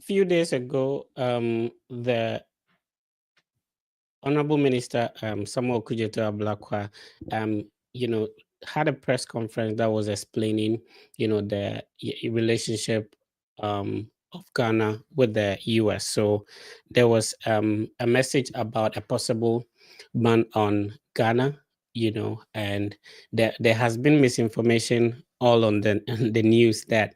few days ago, the Honorable Minister Samuel Kujeto Ablakwa, you know, had a press conference that was explaining, the relationship of Ghana with the U.S. So there was a message about a possible ban on Ghana, and there has been misinformation all on the the news that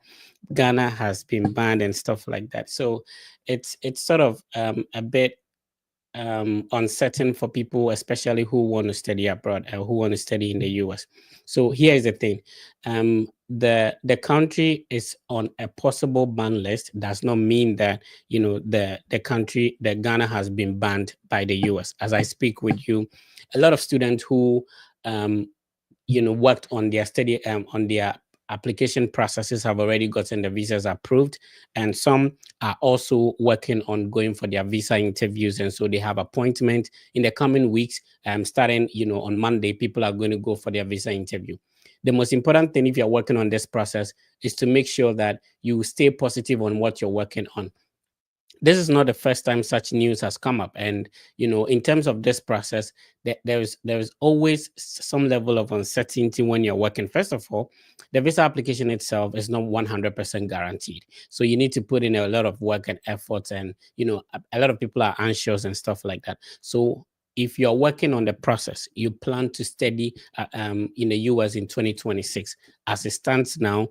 Ghana has been banned and stuff like that. So it's sort of a bit uncertain for people, especially who want to study abroad or who want to study in the US. So here is the thing: the country is on a possible ban list. Does not mean that the country, that Ghana has been banned by the US. As I speak with you, a lot of students who um, worked on their study on their application processes have already gotten the visas approved, and some are also working on going for their visa interviews, and so they have appointment in the coming weeks. Starting on Monday, people are going to go for their visa interview. The most important thing, if you're working on this process, is to make sure that you stay positive on what you're working on. This is not the first time such news has come up, and in terms of this process, there is always some level of uncertainty when you're working. First of all, the visa application itself is not 100% guaranteed, so you need to put in a lot of work and effort, and a lot of people are anxious and stuff like that. So if you're working on the process, you plan to study in the US in 2026. As it stands now,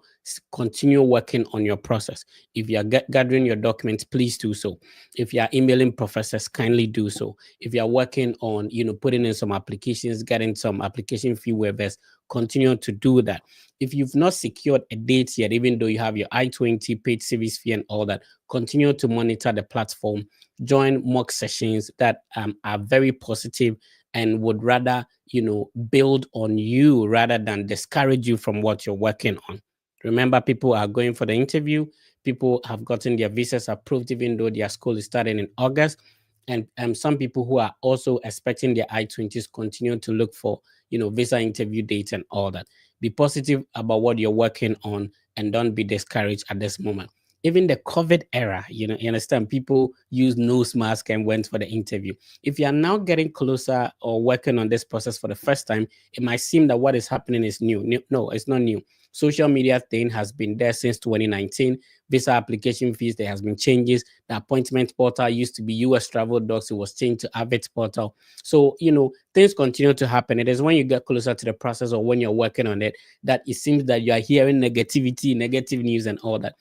continue working on your process. If you are gathering your documents, please do so. If you are emailing professors, kindly do so. If you are working on, putting in some applications, getting some application fee waivers, continue to do that. If you've not secured a date yet, even though you have your I-20 paid service fee and all that, continue to monitor the platform. Join mock sessions that are very positive and would rather, build on you rather than discourage you from what you're working on. Remember, people are going for the interview. People have gotten their visas approved, even though their school is starting in August. And some people who are also expecting their I-20s continue to look for, visa interview dates and all that. Be positive about what you're working on and don't be discouraged at this moment. Even the COVID era, you understand, people use nose mask and went for the interview. If you are now getting closer or working on this process for the first time, it might seem that what is happening is new. No, it's not new. Social media thing has been there since 2019. Visa application fees, there has been changes. The appointment portal used to be US Travel Docs. It was changed to Avid portal. So, things continue to happen. It is when you get closer to the process or when you're working on it that it seems that you are hearing negativity, negative news and all that.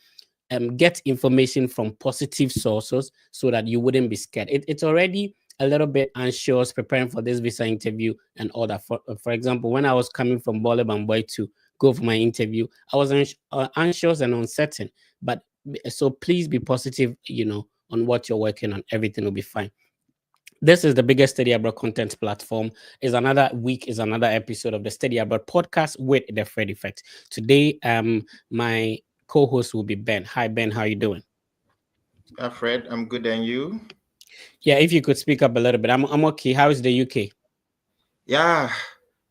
Get information from positive sources so that you wouldn't be scared. It's already a little bit anxious preparing for this visa interview and all that. For example, when I was coming from Bole Bamboy to go for my interview, I was anxious and uncertain. But so please be positive, on what you're working on. Everything will be fine. This is the biggest Steady Abroad content platform. Is another week, is another episode of the Steady Abroad podcast with the Fred Effect. Today, my co-host will be Ben. Hi, Ben. How are you doing? Fred, I'm good, and you? Yeah, if you could speak up a little bit. I'm okay. How is the UK? Yeah,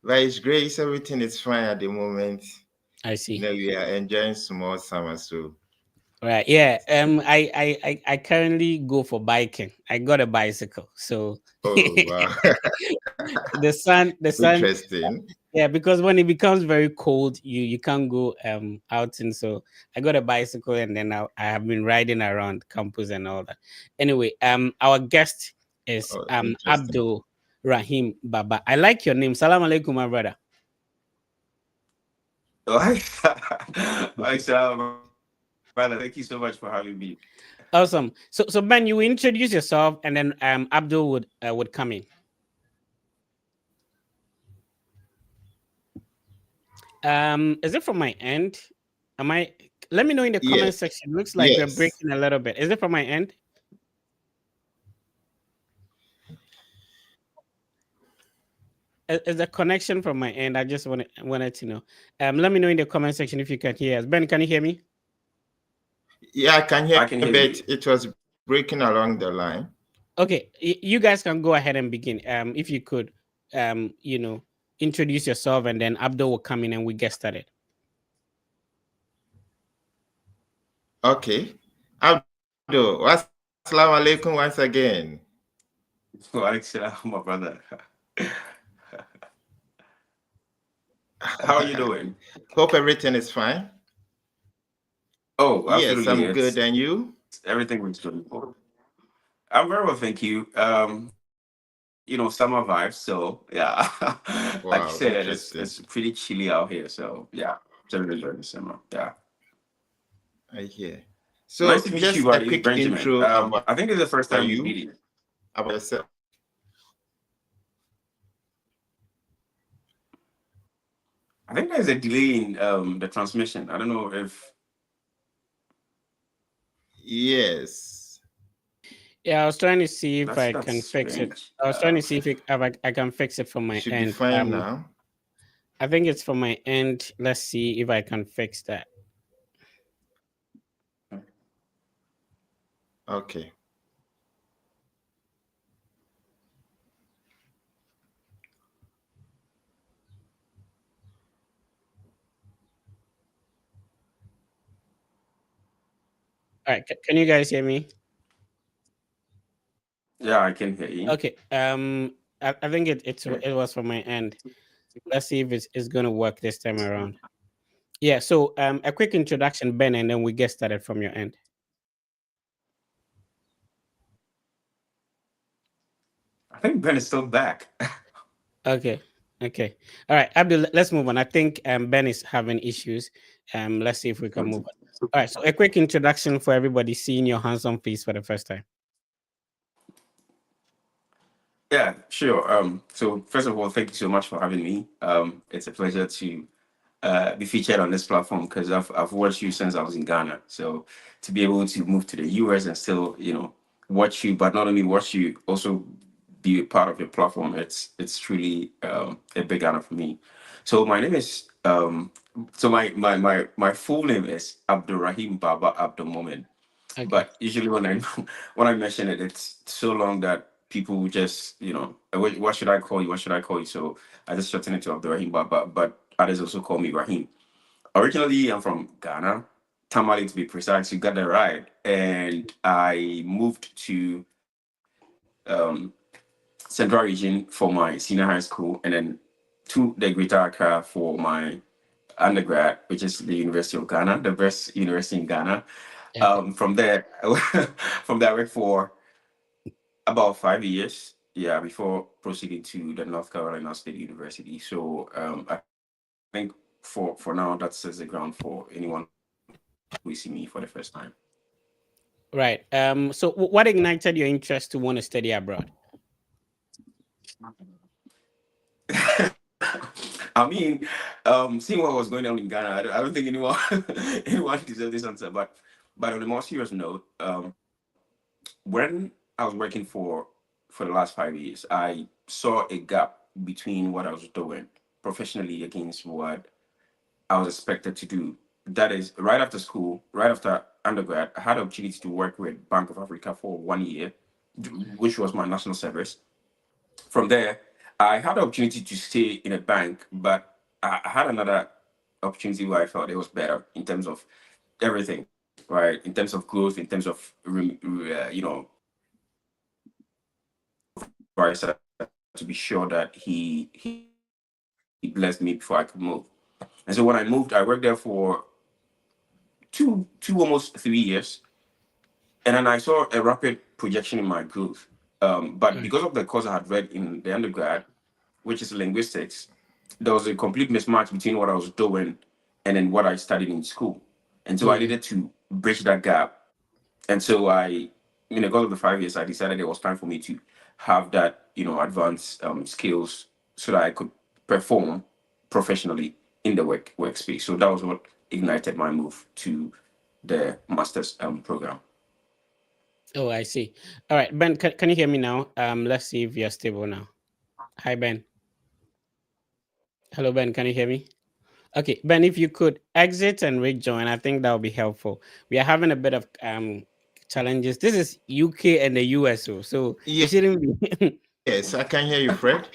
by His grace, everything is fine at the moment. I see. We are enjoying small summer, so. Right. Yeah. I currently go for biking. I got a bicycle, so Oh, wow. the sun. Interesting. Yeah, because when it becomes very cold, you can't go out, and so I got a bicycle, and then I have been riding around campus and all that. Anyway, our guest is Oh, interesting. Abdul Rahim Baba. I like your name. Salam alaikum, my brother. Hi, Sal, brother. Thank you so much for having me. Awesome. So Ben, you introduce yourself, and then Abdul would come in. Is it from my end? Am I? Let me know in the comment Yes, section. Looks like we're yes. breaking a little bit. Is it from my end? Is the connection from my end? I just wanted to know. Let me know in the comment section if you can hear us. Ben, can you hear me? Yeah, I can hear, I can hear but you. it was breaking along the line. Okay, you guys can go ahead and begin. If you could, introduce yourself, and then Abdul will come in and we get started. Okay. Abdul, Assalamu alaikum once again. My brother. How are you doing? Hope everything is fine. Oh, Yes, absolutely. I'm good. It's And you? everything was good. I'm very well, thank you. Summer vibes. So yeah, like you Wow, said, interesting. it's pretty chilly out here. So yeah, just enjoying the summer. Yeah, I hear. nice So, to meet you, just a buddy, quick Benjamin. intro about I think it's the first time we you, meeting. about yourself. I think there's a delay in the transmission. I don't know if Yes. Yeah, I was trying to see if I that's can fix it. strange. I was trying to see if I can fix it from my Should be end. fine now. I think it's from my end. Let's see if I can fix that. Okay. All right, can you guys hear me? Yeah, I can hear you. Okay. I think Okay. it was from my end. Let's see if it's gonna work this time around. Yeah. So a quick introduction, Ben, and then we get started from your end. I think Ben is still back. Okay. Okay. All right, Abdul. Let's move on. I think Ben is having issues. Let's see if we can move on. All right. So a quick introduction for everybody seeing your handsome face for the first time. Yeah, sure. So first of all, thank you so much for having me. It's a pleasure to be featured on this platform because I've watched you since I was in Ghana. So to be able to move to the US and still, watch you, but not only watch you, also be a part of your platform, it's truly a big honor for me. So my name is so my full name is Abdurrahim Baba Abdul Momin. Okay. But usually when I when I mention it, it's so long that people will just what should I call you? What should I call you? So I just shorten it to Abdurrahim Baba, but others also call me Rahim. Originally, I'm from Ghana, Tamale to be precise. You got that right. And I moved to Central Region for my senior high school, and then to the Greater Accra for my undergrad, which is the University of Ghana, the best university in Ghana. Okay. From there, from there, I worked for about 5 years. Yeah, before proceeding to the North Carolina State University. So I think for now that sets the ground for anyone who will see me for the first time. Right. So what ignited your interest to want to study abroad? I mean, seeing what was going on in Ghana, I don't think anyone anyone deserves this answer. But on a more serious note, when I was working for the last 5 years, I saw a gap between what I was doing professionally against what I was expected to do. That is, right after school, right after undergrad, I had the opportunity to work with Bank of Africa for 1 year, which was my national service. From there, I had the opportunity to stay in a bank, but I had another opportunity where I felt it was better in terms of everything, right? In terms of growth, in terms of my advisor to be sure that he blessed me before I could move. And so when I moved, I worked there for two almost 3 years, and then I saw a rapid projection in my growth. But Right. because of the course I had read in the undergrad, which is linguistics, there was a complete mismatch between what I was doing and then what I studied in school. And so I Mm. needed to bridge that gap. And so in the course of the 5 years, I decided it was time for me to have that, advanced skills so that I could perform professionally in the workspace. So that was what ignited my move to the master's program. Oh, I see. All right, Ben, can you hear me now? Let's see if you're stable now. Hi, Ben. Hello, Ben. Can you hear me? Okay, Ben, if you could exit and rejoin, I think that would be helpful. We are having a bit of challenges. This is UK and the USO, so it shouldn't be. Yes, I can hear you, Fred.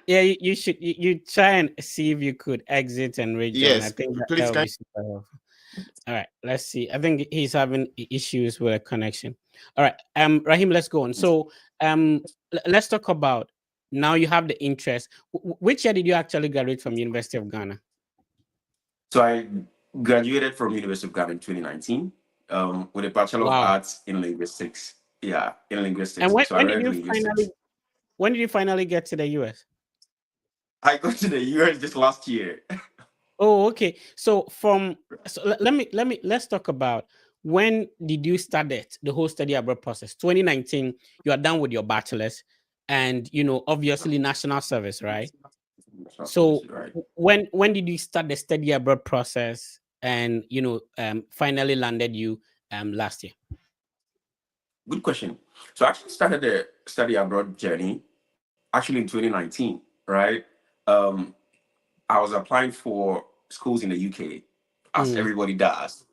Yeah, you should you try and see if you could exit and rejoin. I Yes, think that please would can be super helpful. All right, let's see. I think he's having issues with a connection. All right, Rahim, let's go on. So, let's talk about now. You have the interest. Which year did you actually graduate from University of Ghana? So I graduated from University of Ghana in 2019 with a Bachelor of Wow. Arts in Linguistics. Yeah, in And linguistics. So I read linguistics. when did you finally get to the US? I got to the US just last year. Oh, okay. So let's talk about when did you start the whole study abroad process? 2019, you are done with your bachelor's, and obviously national service, right? So Right. when did you start the study abroad process, and finally landed you last year? Good question. So I actually started the study abroad journey actually in 2019, right? Um, I was applying for schools in the UK, as Mm, everybody does.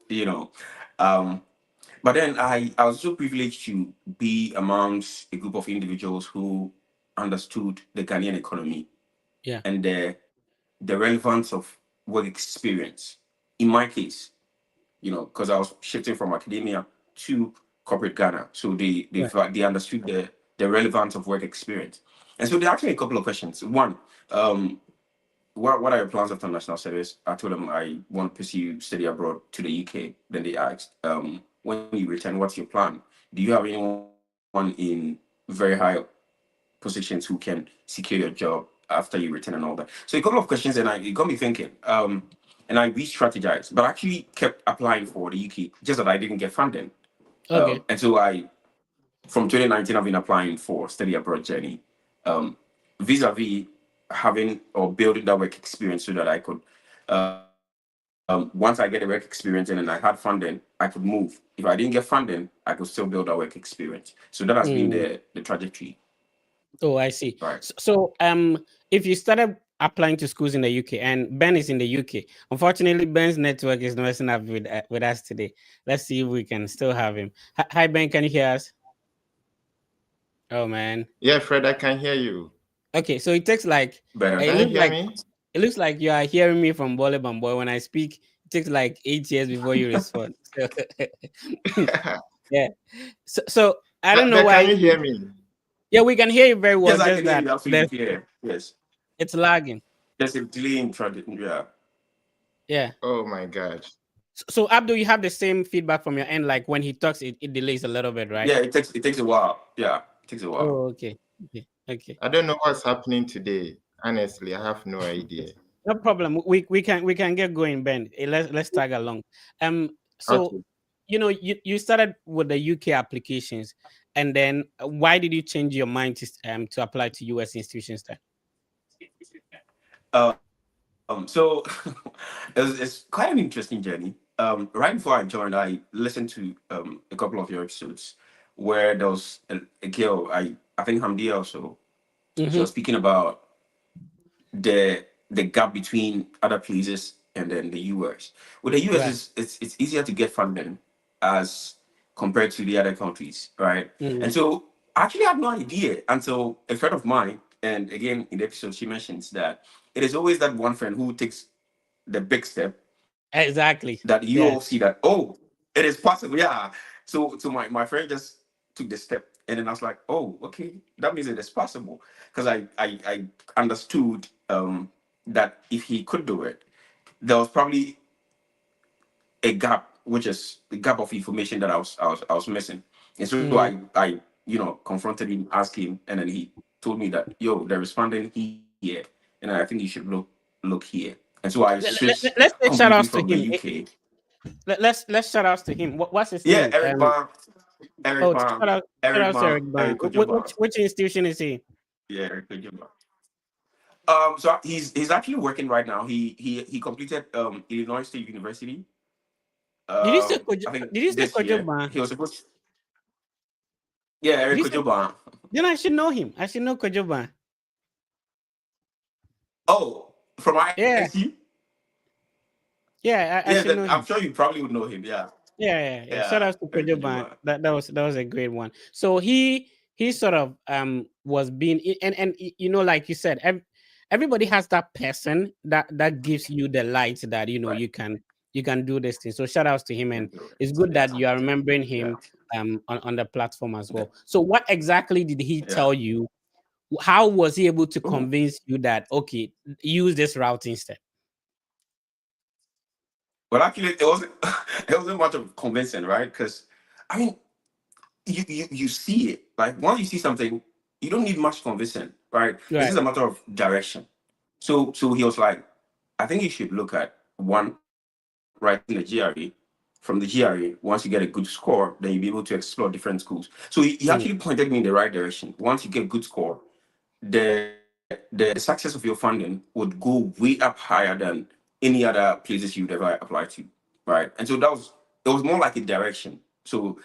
Um, but then I was so privileged to be amongst a group of individuals who understood the Ghanaian economy yeah, and the relevance of work experience. In my case, because I was shifting from academia to corporate Ghana, so right. they understood the relevance of work experience, and so they asked me a couple of questions. One, um, what are your plans after national service? I told them I want to pursue study abroad to the UK. Then they asked, when you return, what's your plan? Do you have anyone in very high positions who can secure your job after you return and all that? So a couple of questions, and it got me thinking. And I re-strategized, but I actually kept applying for the UK, just that I didn't get funding. Okay. And so from 2019, I've been applying for study abroad journey, um, vis-a-vis having or building that work experience so that I could, once I get the work experience and then I had funding, I could move. If I didn't get funding, I could still build that work experience. So that has been Mm. the trajectory, Oh, I see. right? So, if you started applying to schools in the UK, and Ben is in the UK, unfortunately, Ben's network is messing up with us today. Let's see if we can still have him. Hi, Ben, can you hear us? Oh man. Yeah, Fred, I can hear you. Okay, so it takes like Better it Can you looks now. hear like me? it looks like you are hearing me from Bole Boy. When I speak, it takes like 8 years before you respond. So, yeah. So I don't know But can why. you hear me? Yeah, we can hear you very well. Yes, I Just can hear that you absolutely there's clear. Yes, it's lagging. there's a delay in tradition. Yeah, Yeah. Oh my God. So Abdul, you have the same feedback from your end. Like when he talks, it delays a little bit, right? yeah. It takes a while. Yeah, it takes a while. Oh, okay. Okay. Okay. I don't know what's happening today. Honestly, I have no idea. No problem. We can get going, Ben. Let's tag along. So Okay. you started with the UK applications, and then why did you change your mind to apply to US institutions then? So it's quite an interesting journey. Right before I joined, I listened to a couple of your episodes where there was a girl, I think Hamdia also. She Mm-hmm. was speaking about the gap between other places and then the US. With the US, Right. it's easier to get funding as compared to the other countries, right? Mm. And so I actually had no idea until a friend of mine, and again in the episode she mentions that it is always that one friend who takes the big step Exactly. that you all Yeah. see that, oh, it is possible. Yeah. So my friend just took the step, and then I was like, oh, okay, that means it is possible. Because I understood that if he could do it, there was probably a gap, which is the gap of information that I was missing. And so Mm. I confronted him, asked him, and then he told me that, yo, they're responding here, and I think you should look here. And so I switched Let's say shout completely outs from to the him. UK. Let's shout outs to him. What's his Yeah, name? Eric Bang, Eric Oh, Bang, shout Eric out to Bang, Eric Bang. Eric Kojoba. Which institution is he? Yeah, Eric Kojoba. So he's actually working right now. He completed Illinois State University. Did you say I think Did you say this year Kojoban? he was supposed. Yeah, Did Eric you say? Kojoba. Then I should know him. I should know Kojoban. Oh, from Yeah, ISU. yeah, I Yeah, should then know I'm him. sure you probably would know him. Yeah, Yeah. Shout yeah, out to Eric Kojoban. Kojoba. That was a great one. So he sort of was being and like you said, everybody has that person that gives you the light that you you can do this thing. So shout outs to him, and Thank you. it's good that you are Yeah. remembering him on the platform as well. So what exactly did he tell Yeah. you? How was he able to convince you that okay, use this route instead? Well, actually, it wasn't. It wasn't much of convincing, right? Because I mean, you see it. Like once you see something, you don't need much convincing, right? It's Right. just a matter of direction. So he was like, I think you should look at one writing the GRE. From the GRE, once you get a good score, then you'll be able to explore different schools. So he actually Mm, pointed me in the right direction. Once you get good score, the success of your funding would go way up higher than any other places you'd ever apply to, right? And so it was more like a direction. So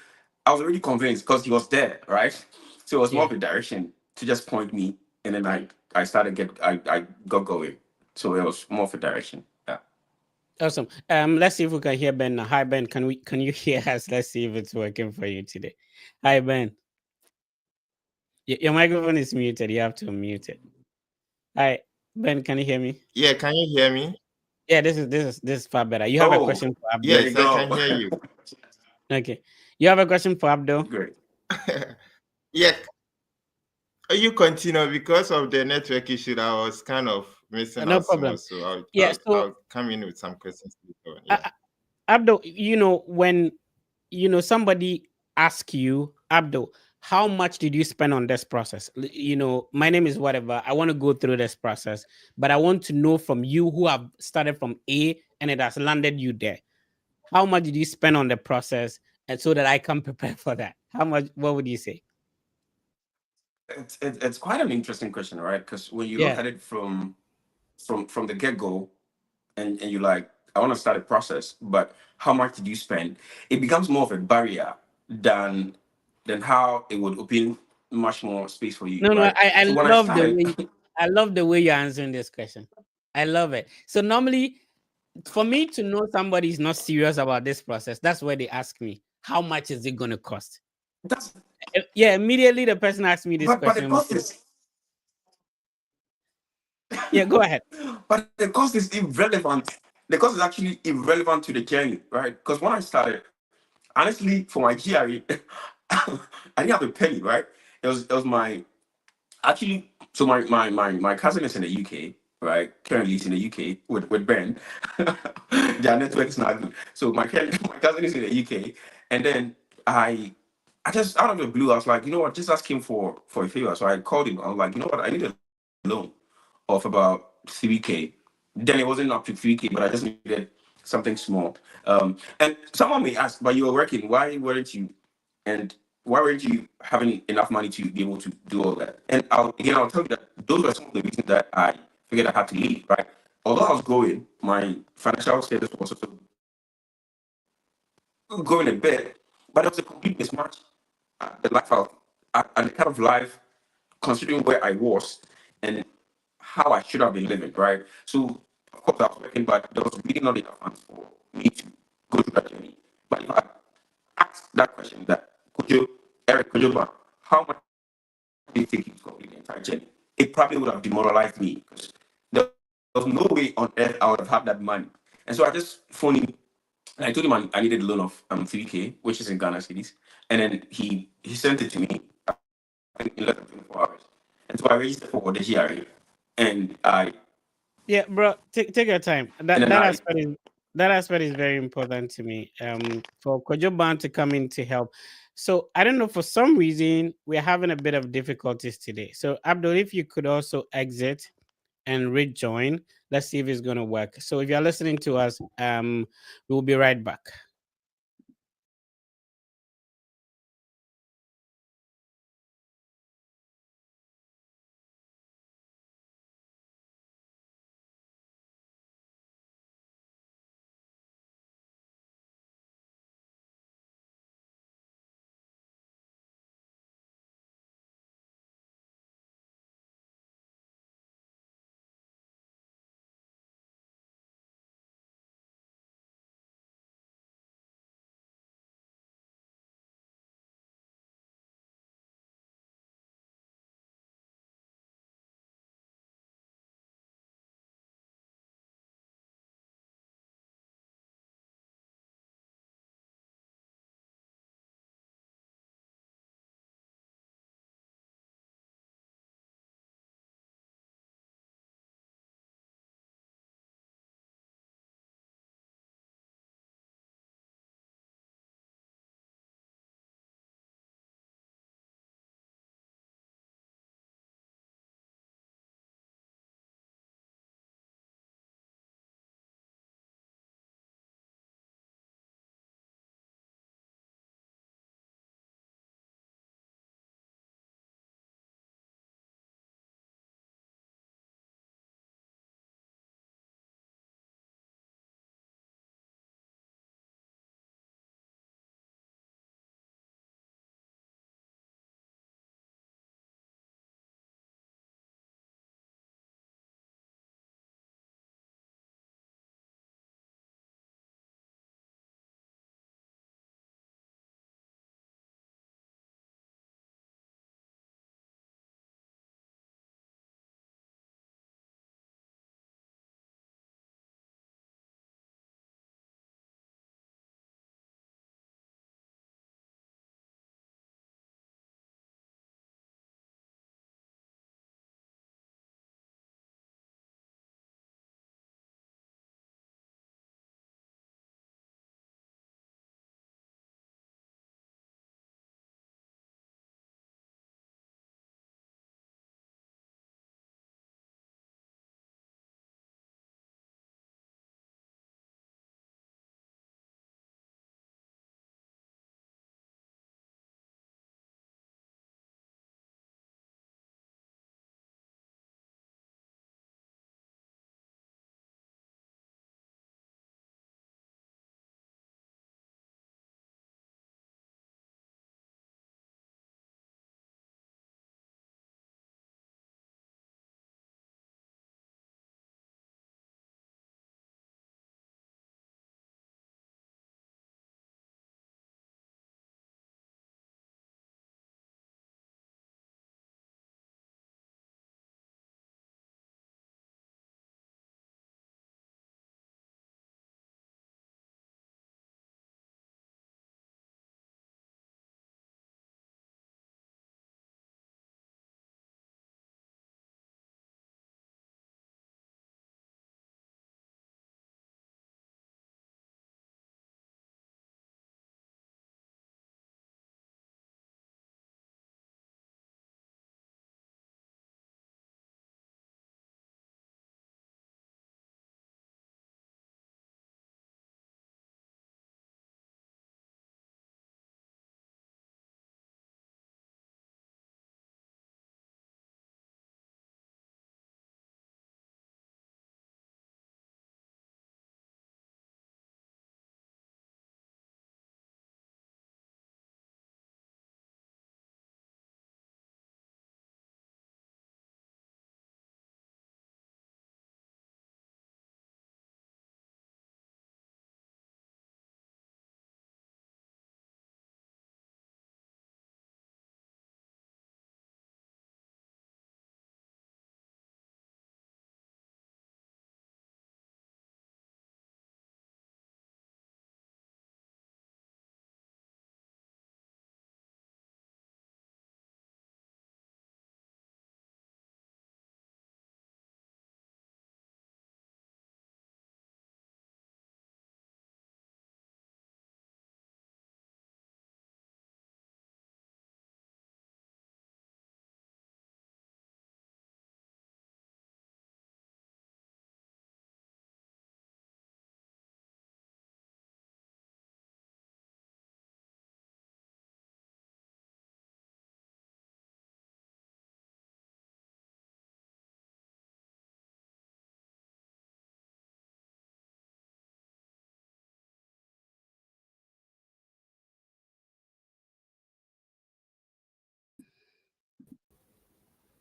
I was already convinced because he was there, right? So it was more yeah. of a direction to just point me, and then I got going. So it was more of a direction. Yeah. Awesome. Let's see if we can hear Ben now. Hi Ben, can you hear us? Let's see if it's working for you today. Hi Ben. Your microphone is muted. You have to unmute it. Hi Ben, can you hear me? Yeah, can you hear me? Yeah, this is far better. You have a Oh, question for there Abdul. you Yes, I go. can hear you. Okay. You have a question for Abdul? Great. Yeah, you continue because of the network issue. I was kind of missing No out small, problem. so I'll Yeah, I'll, so I'll come in with some questions later on. uh, Yeah. uh, Abdul, when somebody ask you, Abdul, how much did you spend on this process? My name is whatever. I want to go through this process, but I want to know from you who have started from A and it has landed you there. How much did you spend on the process, and so that I can prepare for that? How much? What would you say? It's quite an interesting question, right? Because when you look Yeah. at it from the get go, and you're like, I want to start a process, but how much did you spend? It becomes more of a barrier than how it would open much more space for you, No, no. right? I So when I love the started, way I love the way you're answering this question. I love it. So normally, for me to know somebody is not serious about this process, that's where they ask me, how much is it going to cost? that's Yeah, immediately the person asks me this but the question. cost is Yeah, go ahead. but the cost is irrelevant. The cost is actually irrelevant to the journey, right? Because when I started, honestly, for my GRE, I didn't have a penny, right? It was my actually, so my cousin is in the UK, right? Currently, he's in the UK with Ben. Their network is not good. So my cousin is in the UK, and then I just out of the blue, I was like, you know what? Just ask him for a favor. So I called him. I was like, you know what? I need a loan of about 3K. Then it wasn't up to 3K, but I just needed something small. And someone may ask, but you were working. Why weren't you? And why weren't you having enough money to be able to do all that? And I'll tell you that those were some of the reasons that I figured I had to leave, right? Although I was growing, my financial status was also growing a bit, but it was a complete mismatch. The life and the kind of life, considering where I was and how I should have been living, right? So, of course, I was working, but there was really not enough funds for me to go through that journey. But if I asked that question, that Eric, could you, how much did it take you to complete the entire journey? It probably would have demoralized me because there was no way on earth I would have had that money. And so I just phoned him and I told him I needed a loan of 3K, which is in Ghana cities. And then he sent it to me, I think, in less than 24 hours. And so I registered for the GRE and Yeah, bro, take your time. and then That I aspect is very important to me. For Kojoban to come in to help. So I don't know, for some reason we're having a bit of difficulties today. So Abdul, if you could also exit and rejoin, let's see if it's gonna work. So if you're listening to us, we'll be right back.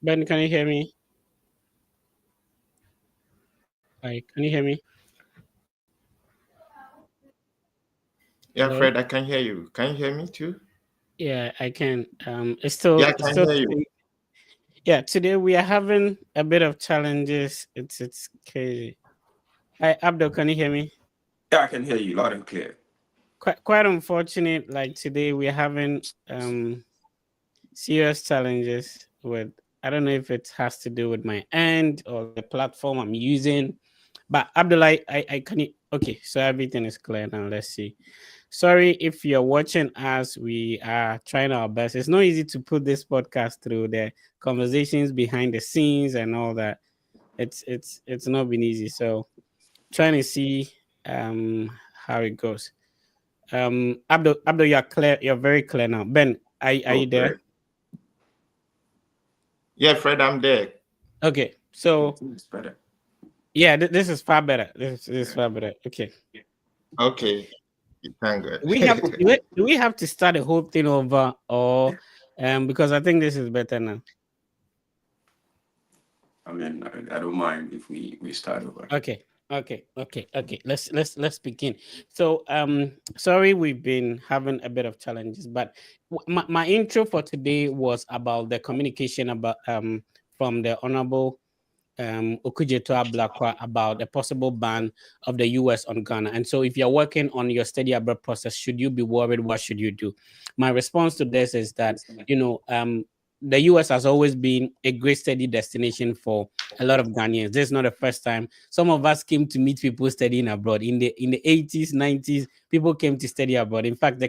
Ben, can you hear me? Hi, can you hear me? Yeah, Hello? Fred, I can hear you. Can you hear me too? Yeah, I can. Yeah, I It's can still hear you. today. Yeah, today we are having a bit of challenges. It's crazy. Hi, Abdul, can you hear me? Yeah, I can hear you loud and clear. Quite unfortunate. Like today we are having serious challenges with. I don't know if it has to do with my end or the platform I'm using. But Abdul, I can. Okay, so everything is clear now. Let's see. Sorry if you're watching us. We are trying our best. It's not easy to put this podcast through the conversations behind the scenes and all that. It's not been easy. So trying to see how it goes. Abdul, you're clear. You're very clear now. Ben, are Oh, you there? great. Yeah, Fred, I'm there. Okay. So It's better. yeah, this is far better. This is Yeah. far better. Okay. Okay, thank Do we have God. do we have to start the whole thing over, or because I think this is better now. I mean, I don't mind if we start over. Okay. Let's begin. So sorry we've been having a bit of challenges, but my intro for today was about the communication about from the honorable Okujeto Ablakwa about a possible ban of the US on Ghana. And so if you're working on your study abroad process, should you be worried? What should you do? My response to this is that, the US has always been a great study destination for a lot of Ghanaians. This is not the first time. Some of us came to meet people studying abroad. In the 80s, 90s, people came to study abroad. In fact, the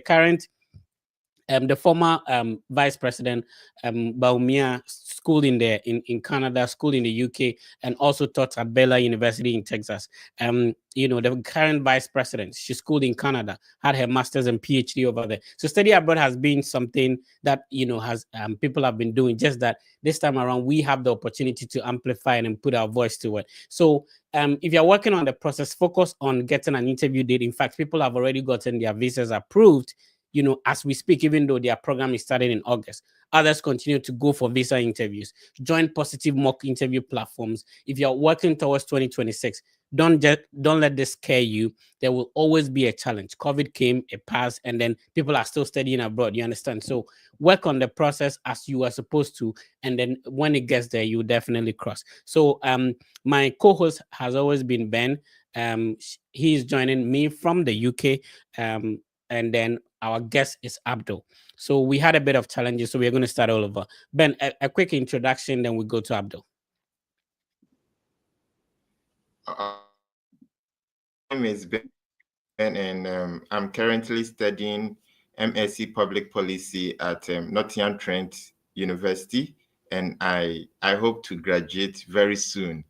former vice president Baumia schooled in Canada, schooled in the UK, and also taught at Baylor University in Texas. The current vice president, she schooled in Canada, had her master's and PhD over there. So study abroad has been something that has people have been doing. Just that this time around, we have the opportunity to amplify and put our voice to it. So if you're working on the process, focus on getting an interview date. In fact, people have already gotten their visas approved as we speak, even though their program is starting in August. Others continue to go for visa interviews. Join positive mock interview platforms. If you're working towards 2026, don't let this scare you. There will always be a challenge. COVID came, it passed, and then people are still studying abroad. You understand? So work on the process as you are supposed to, and then when it gets there, you definitely cross. So my co-host has always been Ben. He's joining me from the UK. And then our guest is Abdul. So we had a bit of challenges, so we're going to start all over. Ben, a quick introduction, then we go to Abdul. My name is Ben, and I'm currently studying MSc Public Policy at Nottingham Trent University, and I hope to graduate very soon.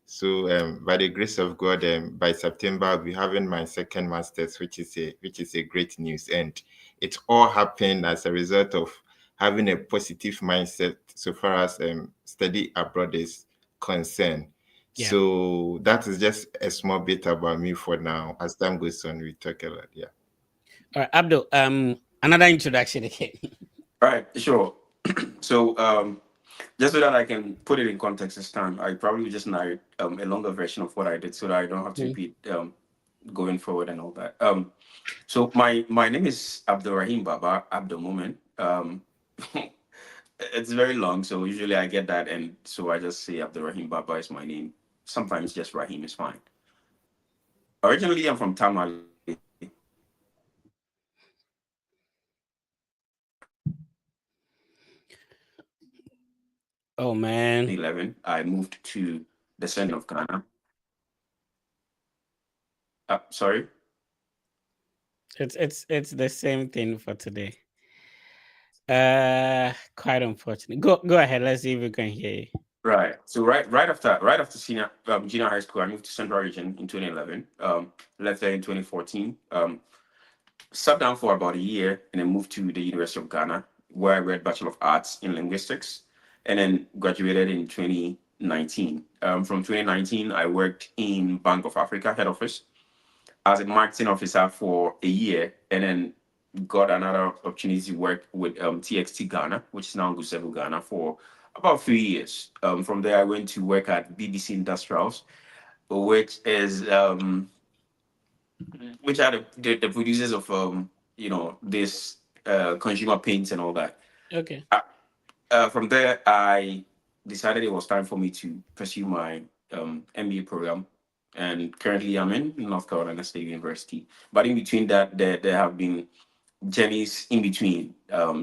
So, by the grace of God, by September I'll be having my second master's, which is a great news, and it all happened as a result of having a positive mindset so far as study abroad is concerned. Yeah. So that is just a small bit about me for now. As time goes on, we talk a lot. Yeah. All right, Abdul. Another introduction again. All right, sure. So, just so that I can put it in context this time, I probably just narrate a longer version of what I did, so that I don't have to Mhm. repeat going forward and all that. So my name is Abdul Rahim Baba Abdul Moment. It's very long, so usually I get that, and so I just say Abdul Rahim Baba is my name. Sometimes just Rahim is fine. Originally, I'm from Tamale. Oh man, 2011, I moved to the center of Ghana. Sorry. it's the same thing for today. Quite unfortunate. Go ahead. Let's see if we can hear you. Right. So right after senior junior high school, I moved to Central Region in 2011. Left there in 2014. Sat down for about a year and then moved to the University of Ghana, where I read Bachelor of Arts in Linguistics, and then graduated in 2019. From 2019, I worked in Bank of Africa head office as a marketing officer for a year, and then got another opportunity to work with TXT Ghana, which is now Gusevu Ghana, for about 3 years. From there, I went to work at BBC Industrials, which is which are the producers of this consumer paints and all that. Okay. Uh, from there, I decided it was time for me to pursue my MBA program, and currently I'm in North Carolina State University. But in between that, there have been journeys in between.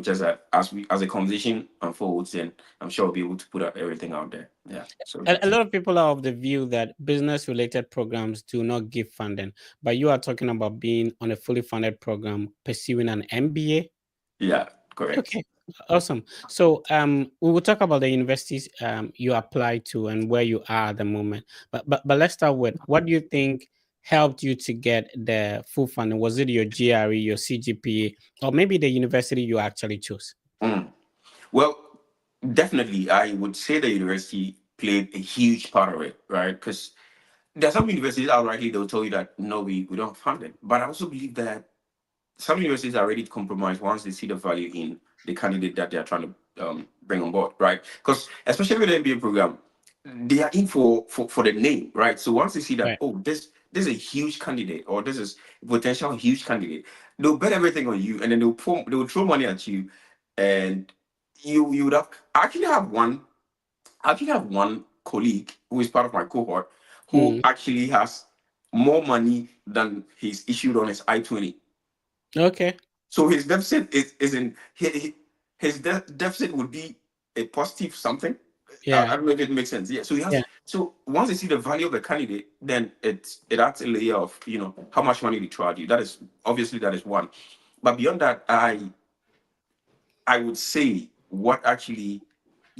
Just that as the conversation unfolds, then I'm sure I'll be able to put out everything out there. Yeah. So A that's it. lot of people are of the view that business related programs do not give funding, but you are talking about being on a fully funded program, pursuing an MBA. Yeah. Correct. Okay, awesome. So we will talk about the universities you apply to and where you are at the moment. But let's start with, what do you think helped you to get the full funding? Was it your GRE, your CGPA, or maybe the university you actually chose? Mm. Well, definitely, I would say the university played a huge part of it, right? Because there are some universities outrightly they'll tell you that no, we don't fund it. But I also believe that some universities are ready to compromise once they see the value in the candidate that they are trying to bring on board, right? Because especially with the MBA program, they are in for the name, right? So once they see that, Right. oh, this is a huge candidate, or this is a potential huge candidate, they'll bet everything on you, and then they'll throw money at you, and you would have I actually have one colleague who is part of my cohort who Mm. actually has more money than he's issued on his I-20. Okay. So his deficit is in his deficit would be a positive something. I Yeah. don't know if it makes sense. Yeah. So he Yeah. has. So once they see the value of the candidate, then it adds a layer of how much money they charge you. That is obviously that is one. But beyond that, I would say what actually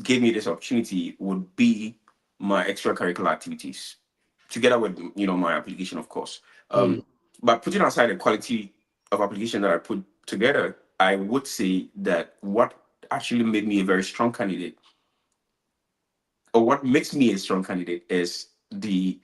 gave me this opportunity would be my extracurricular activities, together with my application, of course. Mm. But putting aside the quality of application that I put together, I would say that what actually made me a very strong candidate, or what makes me a strong candidate, is the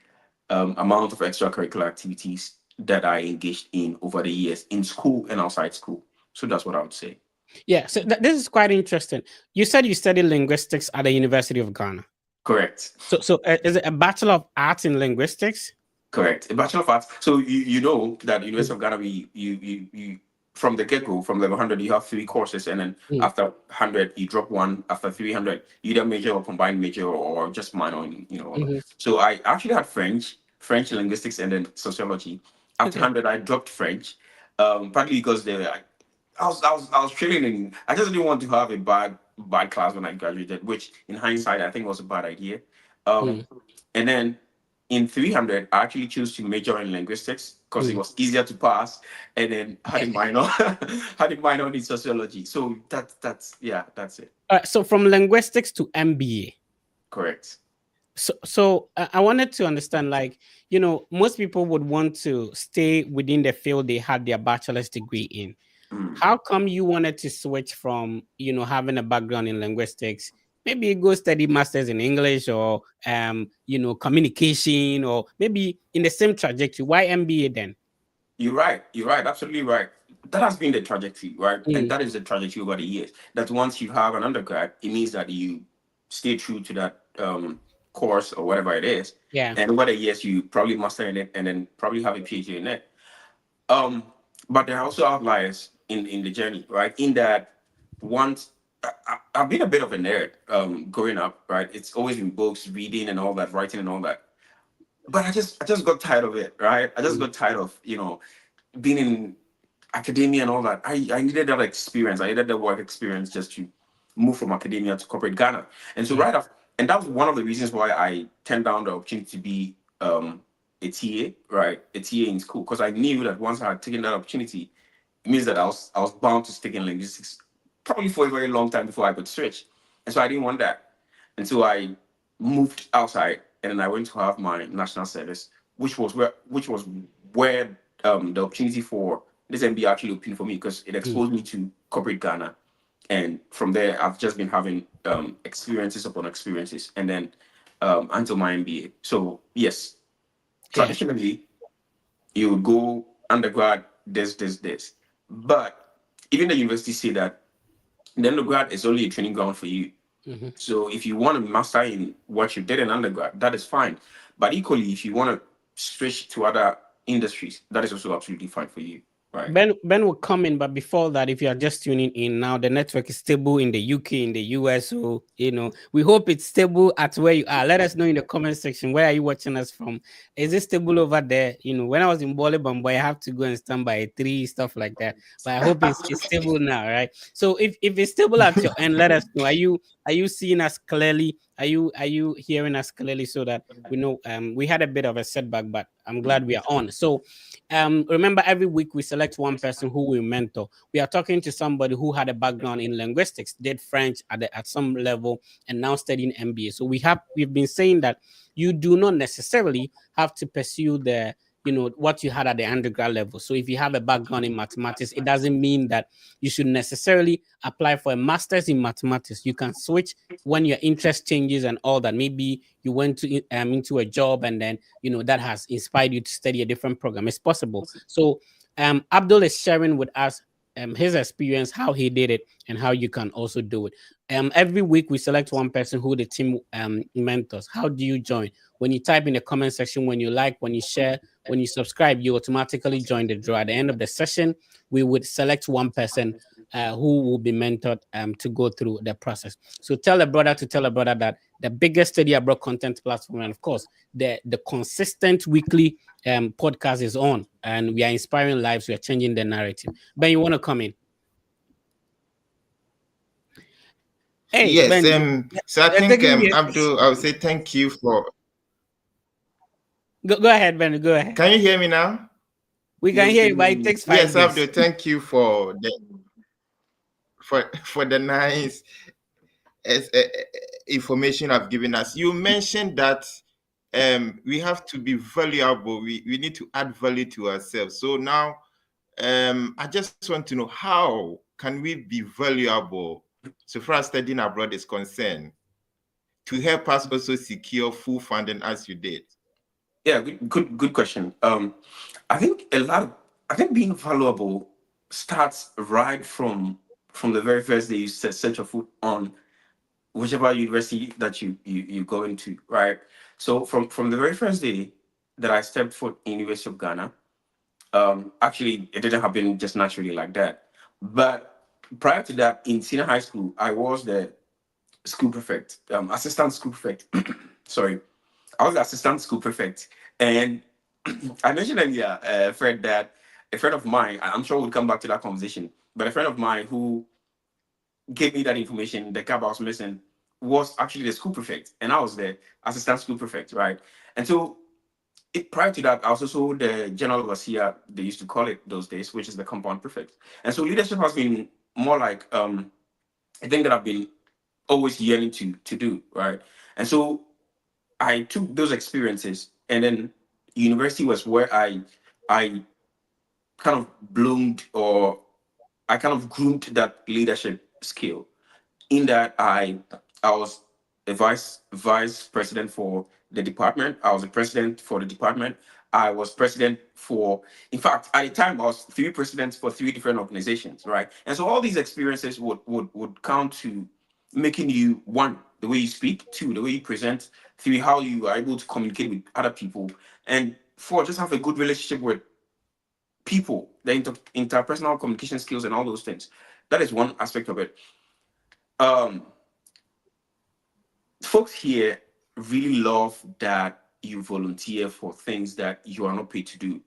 amount of extracurricular activities that I engaged in over the years in school and outside school. So that's what I would say. Yeah. So this is quite interesting. You said you studied linguistics at the University of Ghana. Correct. So is it a Bachelor of Arts in Linguistics? Correct. A Bachelor of Arts. So you know that Mm. University of Ghana, we you from the get go, from level 100, you have three courses, and then Mm. after 100, you drop one. After 300, you either major or combined major, or just minor in all that. Mhm. So I actually had French linguistics, and then sociology. After Okay. 100, I dropped French, partly because I was training in. I just didn't want to have a bad class when I graduated, which in hindsight I think was a bad idea. Mm. And then in 300, I actually chose to major in linguistics because it Mm. was easier to pass, and then had a minor had a minor in sociology. So that's it. So from linguistics to MBA. Correct. So I wanted to understand, like, most people would want to stay within the field they had their bachelor's degree in. Mm. How come you wanted to switch from, having a background in linguistics, maybe go study masters in English, or communication, or maybe in the same trajectory? Why MBA then? You're right. You're right. Absolutely right. That has been the trajectory, right? And Mm. that is the trajectory over the years. That once you have an undergrad, it means that you stay true to that course or whatever it is. Yeah. And over the years, you probably master in it, and then probably have a PhD in it. Um, but there are also outliers in the journey, right? In that once I've been a bit of a nerd growing up, right? It's always been books, reading, and all that, writing, and all that. But I just got tired of it, right? I just Mm. got tired of being in academia and all that. I needed that experience. I needed that work experience just to move from academia to corporate Ghana. And so Yeah. right after, and that was one of the reasons why I turned down the opportunity to be a TA, right? A TA in school, because I knew that once I had taken that opportunity, it means that I was bound to stick in linguistics probably for a very long time before I could switch. And so I didn't want that. And so I moved outside, and then I went to have my national service, which was where the opportunity for this MBA actually opened for me, because it Mm. exposed me to corporate Ghana. And from there I've just been having experiences upon experiences, and then until my MBA. So yes, Yeah. traditionally you would go undergrad, this. But even the university say that the undergrad is only a training ground for you. Mhm. So if you want to master in what you did in undergrad, that is fine. But equally, if you want to switch to other industries, that is also absolutely fine for you, right? Ben will come in, but before that, if you are just tuning in now, the network is stable in the UK, in the US. So we hope it's stable at where you are. Let us know in the comment section, where are you watching us from? Is it stable over there? When I was in Bole Bambo, I have to go and stand by a tree, stuff like that. But I hope it's stable now, right? So if it's stable at your end, let us know. Are you seeing us clearly? Are you hearing us clearly, so that we know? We had a bit of a setback, but I'm glad we are on. So remember, every week we select one person who we mentor. We are talking to somebody who had a background in linguistics, did French at some level, and now studying MBA. So we've been saying that you do not necessarily have to pursue the what you had at the undergrad level. So if you have a background in mathematics, it doesn't mean that you should necessarily apply for a master's in mathematics. You can switch when your interest changes and all that. Maybe you went into a job, and then that has inspired you to study a different program. It's possible. So Abdul is sharing with us his experience, how he did it, and how you can also do it. Every week we select one person who the team mentors. How do you join? When you type in the comment section, when you like, when you share, when you subscribe, you automatically join the draw. At the end of the session, we would select one person who will be mentored to go through the process. So tell a brother to tell a brother that the biggest study abroad content platform, and of course, the consistent weekly podcast is on, and we are inspiring lives. We are changing the narrative. Ben, you want to come in? Hey, Yes. Ben, So I you're think taking me. Abdul, I would say thank you for. Go ahead, Ben. Go ahead. Can you hear me now? We Yeah, can we hear can you, hear but it you. takes Yes, 5 days. Abdul, thank you for the nice information I've given us. You mentioned that we have to be valuable. We need to add value to ourselves. So now I just want to know, how can we be valuable so far as studying abroad is concerned, to help us also secure full funding as you did? Yeah, good question. I think I think being valuable starts right from the very first day you set your foot on whichever university that you go into, right? So from the very first day that I stepped foot in University of Ghana, actually it didn't happen just naturally like that. But prior to that, in senior high school, I was the school prefect, assistant school prefect. Sorry, I was the assistant school prefect, and I mentioned earlier, Fred, that a friend of mine, I'm sure we'll come back to that conversation, but a friend of mine who gave me that information, the cab I was missing, was actually the school prefect, and I was the assistant school prefect, right? And so prior to that, I was also the general overseer, they used to call it those days, which is the compound prefect. And so leadership has been more like a thing that I've been always yearning to do, right? And so I took those experiences, and then university was where I kind of bloomed, or I kind of groomed that leadership skill. In that I was a vice president for the department. I was a president for the department. I was president for, in fact, at the time I was three presidents for three different organizations, right? And so all these experiences would count to making you, one, the way you speak; two, the way you present; three, how you are able to communicate with other people; and four, just have a good relationship with people, the interpersonal communication skills and all those things. That is one aspect of it. Um, Folks here really love that you volunteer for things that you are not paid to do,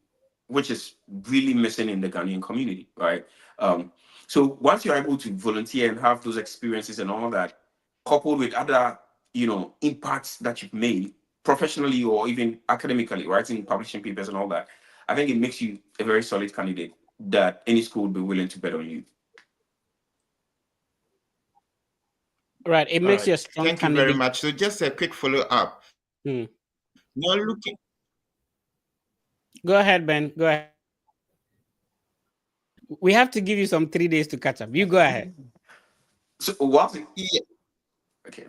which is really missing in the Ghanaian community, right? Um, so once you're able to volunteer and have those experiences and all that, coupled with other, impacts that you've made professionally or even academically, writing, publishing papers and all that, I think it makes you a very solid candidate that any school would be willing to bet on you. Right. It All makes right. you a strong Thank you very candidate. much. So just a quick follow-up. Hmm. Now looking, Go ahead, Ben. Go ahead. We have to give you some 3 days to catch up. You go ahead. So what? yeah. Okay.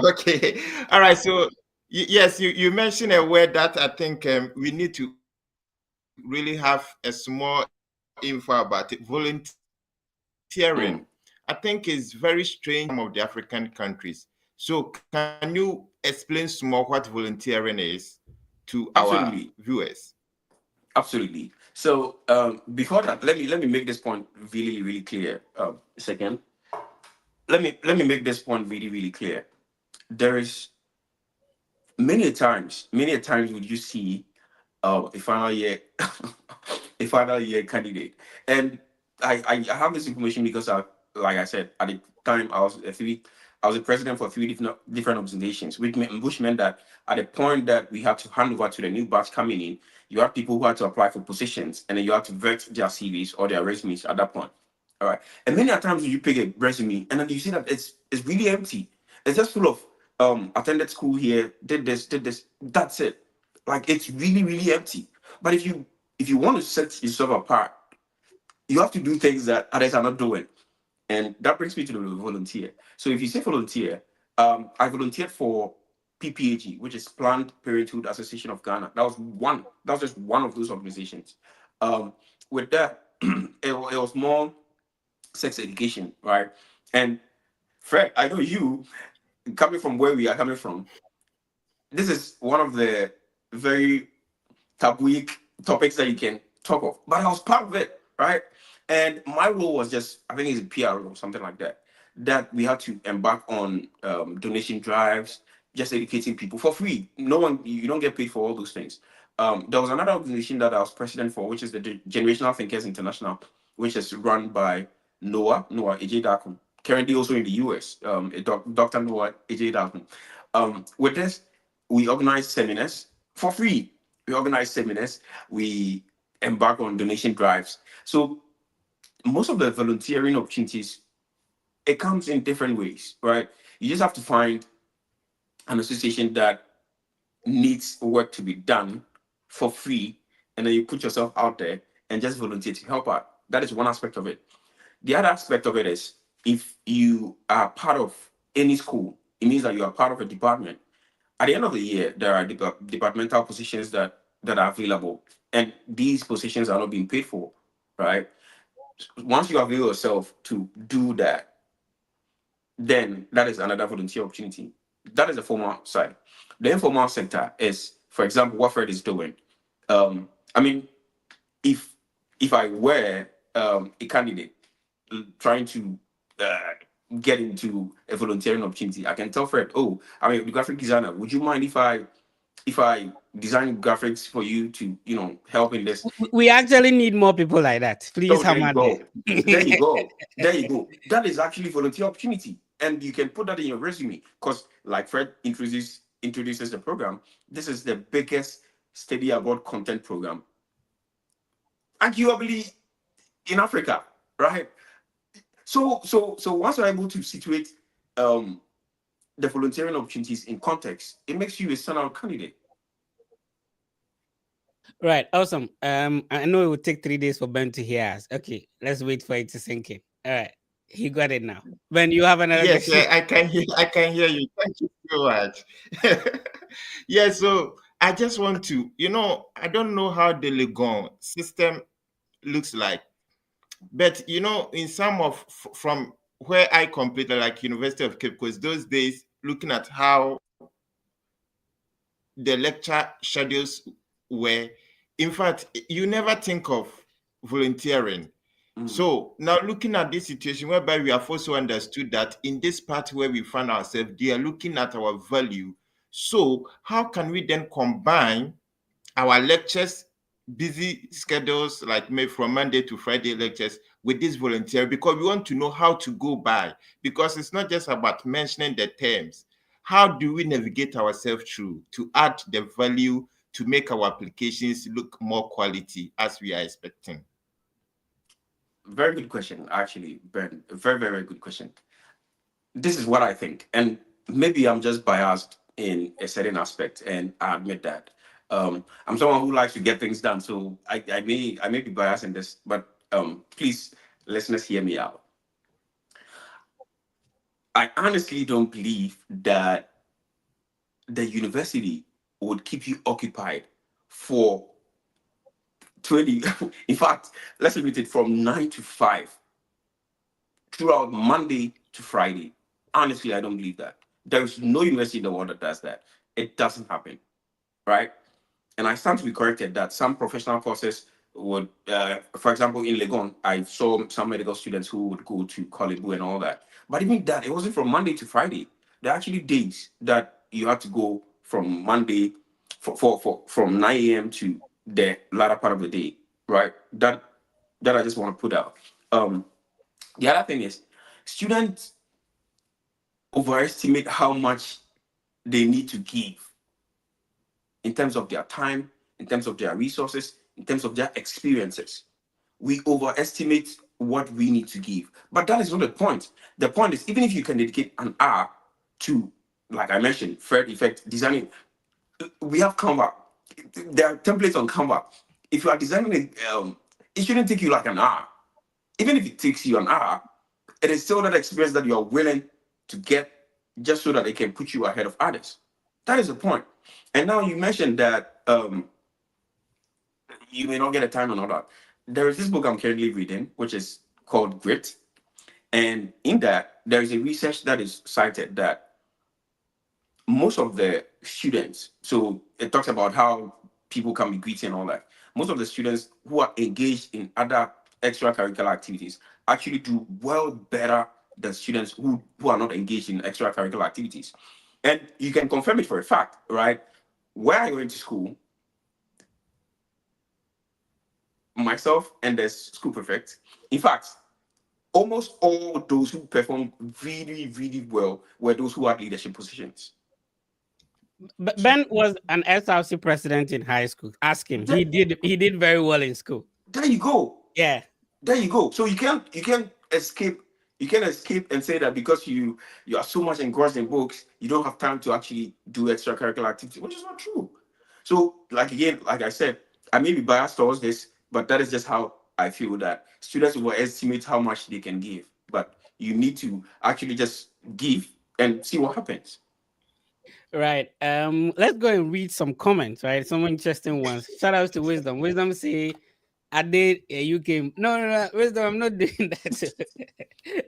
Okay. All right. So yes, you mentioned a word that I think we need to really have a small info about it: volunteering. Mm. I I think is very strange in some of the African countries. So can you explain small what volunteering is to our Absolutely. viewers? Absolutely. So before that, let me make this point really really clear. Second, let me make this point really really clear. There is many a times would you see a final year a final year candidate, and I have this information because like I said, at the time I was a president for three different organizations, which meant that at the point that we had to hand over to the new batch coming in, you had people who had to apply for positions, and then you had to vet their CVs or their resumes at that point. All right, and many a times you pick a resume and then you see that it's really empty. It's just full of attended school here, did this, that's it. Like it's really really empty. But if you want to set yourself apart, you have to do things that others are not doing. And that brings me to the volunteer. So if you say volunteer, I volunteered for PPAG, which is Planned Parenthood Association of Ghana. That was just one of those organizations. With that, it was more sex education, right? And Fred, I know you, coming from where we are coming from, this is one of the very tabooic topics that you can talk of. But I was part of it, right? And my role was just, I think it's a PR or something like that, that we had to embark on donation drives, just educating people for free. No one, you don't get paid for all those things. There was another organization that I was president for, which is the Generational Thinkers International, which is run by Noah AJ Darko, currently also in the US, Dr. Noah AJ Darko. With this, we organize seminars for free. We organize seminars. We embark on donation drives. So most of the volunteering opportunities, it comes in different ways, right? You just have to find an association that needs work to be done for free, and then you put yourself out there and just volunteer to help out. That is one aspect of it. The other aspect of it is, if you are part of any school, it means that you are part of a department. At the end of the year, there are departmental positions that are available, and these positions are not being paid for, right? Once you avail yourself to do that, then that is another volunteer opportunity. That is the formal side. The informal sector is, for example, what Fred is doing. I mean, if I were a candidate trying to uh, get into a volunteering opportunity, I can tell Fred, oh, I'm a graphic designer. Would you mind if I design graphics for you to, help in this? We actually need more people like that. Please Oh, there hammer you there. go. There you go. There you go. That is actually volunteer opportunity. And you can put that in your resume. Because like Fred introduces the program, this is the biggest study abroad content program, arguably in Africa, right? So once you're able to situate um the volunteering opportunities in context, it makes you a standout candidate. Right, awesome. I know it will take 3 days for Ben to hear us. Okay, let's wait for it to sink in. All right, he got it now. Ben, you have another Yes, question? I can hear you. Thank you so much. Yeah, so I just want to, I don't know how the Legon system looks like, but in some of from where I completed, like University of Cape Coast, those days, looking at how the lecture schedules were, in fact, you never think of volunteering. Mm. So now looking at this situation whereby we have also understood that in this part where we find ourselves, they are looking at our value. So how can we then combine our lectures, busy schedules like maybe from Monday to Friday lectures with this volunteer, because we want to know how to go by, because it's not just about mentioning the terms. How do we navigate ourselves through to add the value to make our applications look more quality as we are expecting? Very good question, actually, Ben. Very, very good question. This is what I think, and maybe I'm just biased in a certain aspect, and I admit that. I'm someone who likes to get things done, so I may be biased in this, but please, listeners, hear me out. I honestly don't believe that the university would keep you occupied for 20. In fact, let's limit it from 9 to 5. throughout Monday to Friday. Honestly, I don't believe that. There's no university in the world that does that. It doesn't happen, right? And I stand to be corrected that some professional courses would, for example, in Legon, I saw some medical students who would go to Kolebu and all that. But even that, it wasn't from Monday to Friday. There are actually days that you have to go from Monday from 9 a.m. to the latter part of the day, right? That I just want to put out. Um, the other thing is students overestimate how much they need to give in terms of their time, in terms of their resources, in terms of their experiences. We overestimate what we need to give. But that is not the point. The point is, even if you can dedicate an hour to, like I mentioned, Fred Effect designing, we have Canva. There are templates on Canva. If you are designing it, it shouldn't take you like an hour. Even if it takes you an hour, it is still that experience that you are willing to get just so that it can put you ahead of others. That is the point. And now you mentioned that you may not get a time and all that. There is this book I'm currently reading, which is called Grit. And in that, there is a research that is cited that most of the students, so it talks about how people can be gritty and all that. Most of the students who are engaged in other extracurricular activities actually do well better than students who are not engaged in extracurricular activities. And you can confirm it for a fact, right? Where I went to school, myself and the school prefect, in fact, almost all those who performed really, really well were those who had leadership positions. Ben was an SRC president in high school. Ask him. There, He did very well in school. there you go. Yeah. There you go. So you can't escape and say that because you are so much engrossed in books, you don't have time to actually do extracurricular activity, which is not true. So, like again, like I said, I may be biased towards this, but that is just how I feel that students overestimate how much they can give. But you need to actually just give and see what happens. Right. Let's go and read some comments, right? Some interesting ones. Shout outs to Wisdom. Wisdom say, I did you came. No, Wisdom, I'm not doing that.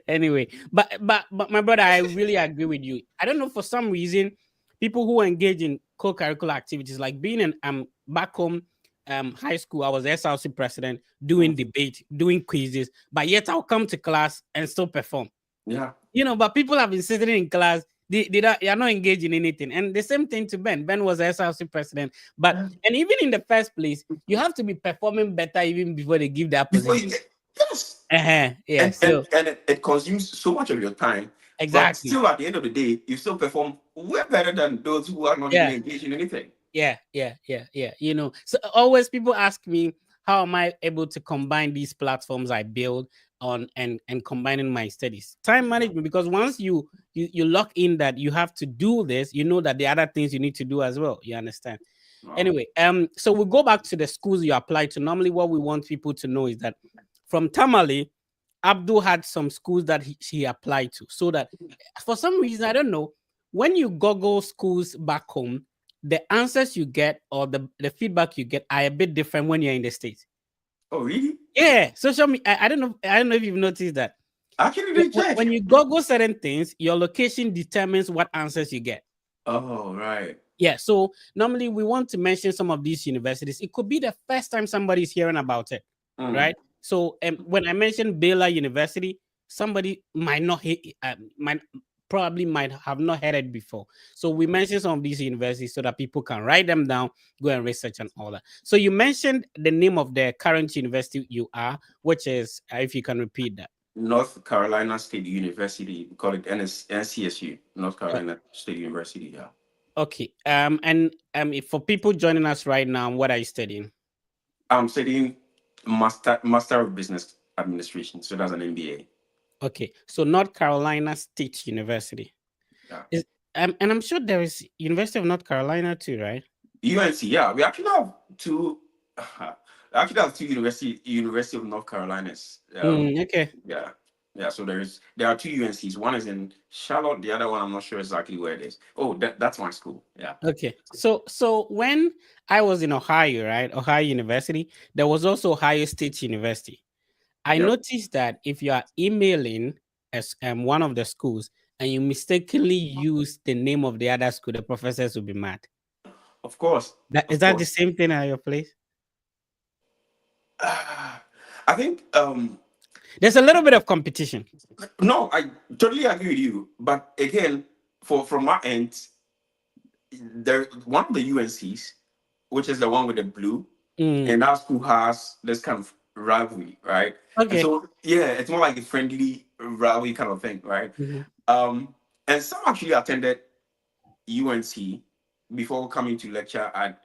Anyway, but my brother, I really agree with you. I don't know, for some reason, people who engage in co-curricular activities, like being in back home high school, I was SLC president, doing Mhm. debate, doing quizzes, but yet I'll come to class and still perform. Yeah. But people have been sitting in class. They are not engaged in anything. And the same thing to Ben. Ben was SRC president. But Yeah. and even in the first place, you have to be performing better even before they give that Before you position. get yes. Yeah. and and So and it consumes so much of your time, but exactly. still at the end of the day you still perform way better than those who are not even Yeah. engaged in anything. Yeah. So always people ask me, how am I able to combine these platforms I build on and combining my studies? Time management, because once you lock in that you have to do this, you know that the other things you need to do as well. You understand? Wow. Anyway, so we go back to the schools you apply to. Normally, what we want people to know is that from Tamale, Abdul had some schools that he applied to. So that for some reason, I don't know, when you Google schools back home, the answers you get or the feedback you get are a bit different when you're in the States. Oh really? Yeah, social media. I don't know if you've noticed that. I actually didn't When check. you Google certain things, your location determines what answers you get. Oh right. Yeah, so normally we want to mention some of these universities. It could be the first time somebody's hearing about it, Mm. right? So when I mentioned Baylor University, somebody might probably might have not heard it before. So we mentioned some of these universities so that people can write them down, go and research and all that. So you mentioned the name of the current university you are, which is, if you can repeat that. North Carolina State University, we call it NCSU, North Uh, Carolina State University. Yeah. okay. And for people joining us right now, what are you studying? I'm studying master of business administration, so that's an MBA. Okay, so North Carolina State University Yeah. is, and I'm sure there is University of North Carolina too, right? UNC, yeah, we actually have two. We actually have two University of North Carolinas. Okay, Yeah, yeah. So there are two UNCs. One is in Charlotte. The other one I'm not sure exactly where it is. Oh, that's my school. Yeah. okay. So when I was in Ohio, right, Ohio University, there was also Ohio State University. I Yep. noticed that if you are emailing, as one of the schools and you mistakenly use the name of the other school, the professors will be mad. Of course, That is of that the course. same thing at your place? I think There's a little bit of competition. no, I totally agree with you. But again, for from my end, there one of the UNCs, which is the one with the blue, Mm, and our school has this kind of rivalry, right? And okay. so yeah, it's more like a friendly rivalry kind of thing, right? Mhm. Um, and some actually attended UNC before coming to lecture at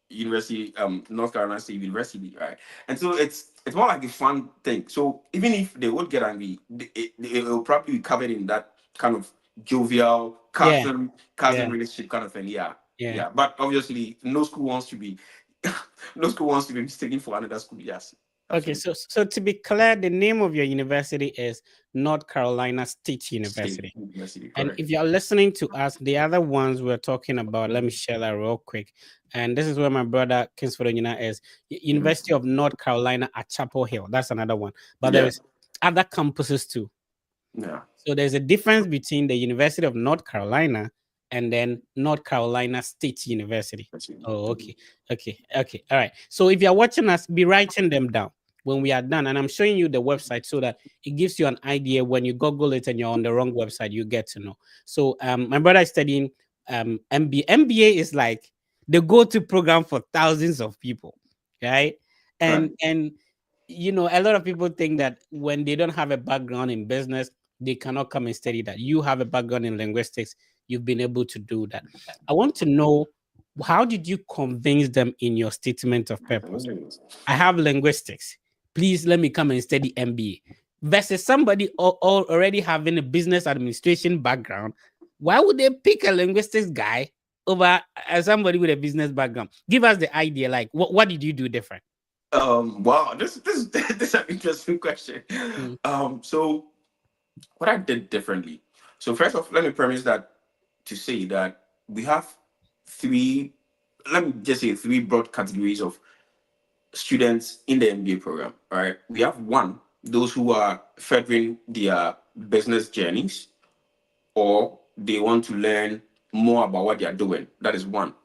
University, North Carolina State University, right? And so it's more like a fun thing. So even if they would get angry, it will probably be covered in that kind of jovial Yeah, cousin yeah, relationship kind of thing. Yeah, yeah. yeah. But obviously, no school wants to be no school wants to be mistaken for another school. Yes, Okay, absolutely. so to be clear, the name of your university is North Carolina State State University. University, And correct? if you're listening to us, the other ones we're talking about, let me share that real quick. And this is where my brother Kingsford Onyina is. University of North Carolina at Chapel Hill. That's another one. But there Yeah, is other campuses too. yeah. So there's a difference between the University of North Carolina and then North Carolina State University. That's it. Oh, okay. Okay. Okay. All right. So if you're watching us, be writing them down when we are done. And I'm showing you the website so that it gives you an idea when you Google it and you're on the wrong website, you get to know. So my brother is studying MBA. MBA is like the go-to program for thousands of people, right? Right. And you know, a lot of people think that when they don't have a background in business, they cannot come and study that. You have a background in linguistics, you've been able to do that. I want to know, how did you convince them in your statement of purpose? I have linguistics. Please let me come and study MBA. Versus somebody already having a business administration background. Why would they pick a linguistics guy over somebody with a business background? Give us the idea. Like, what did you do different? Wow, this is an interesting question. Mm, So what I did differently. So first off, let me premise that to say that we have three, let me just say three broad categories of students in the MBA program. All right, we have one, those who are furthering their business journeys, or they want to learn more about what they are doing. That is one.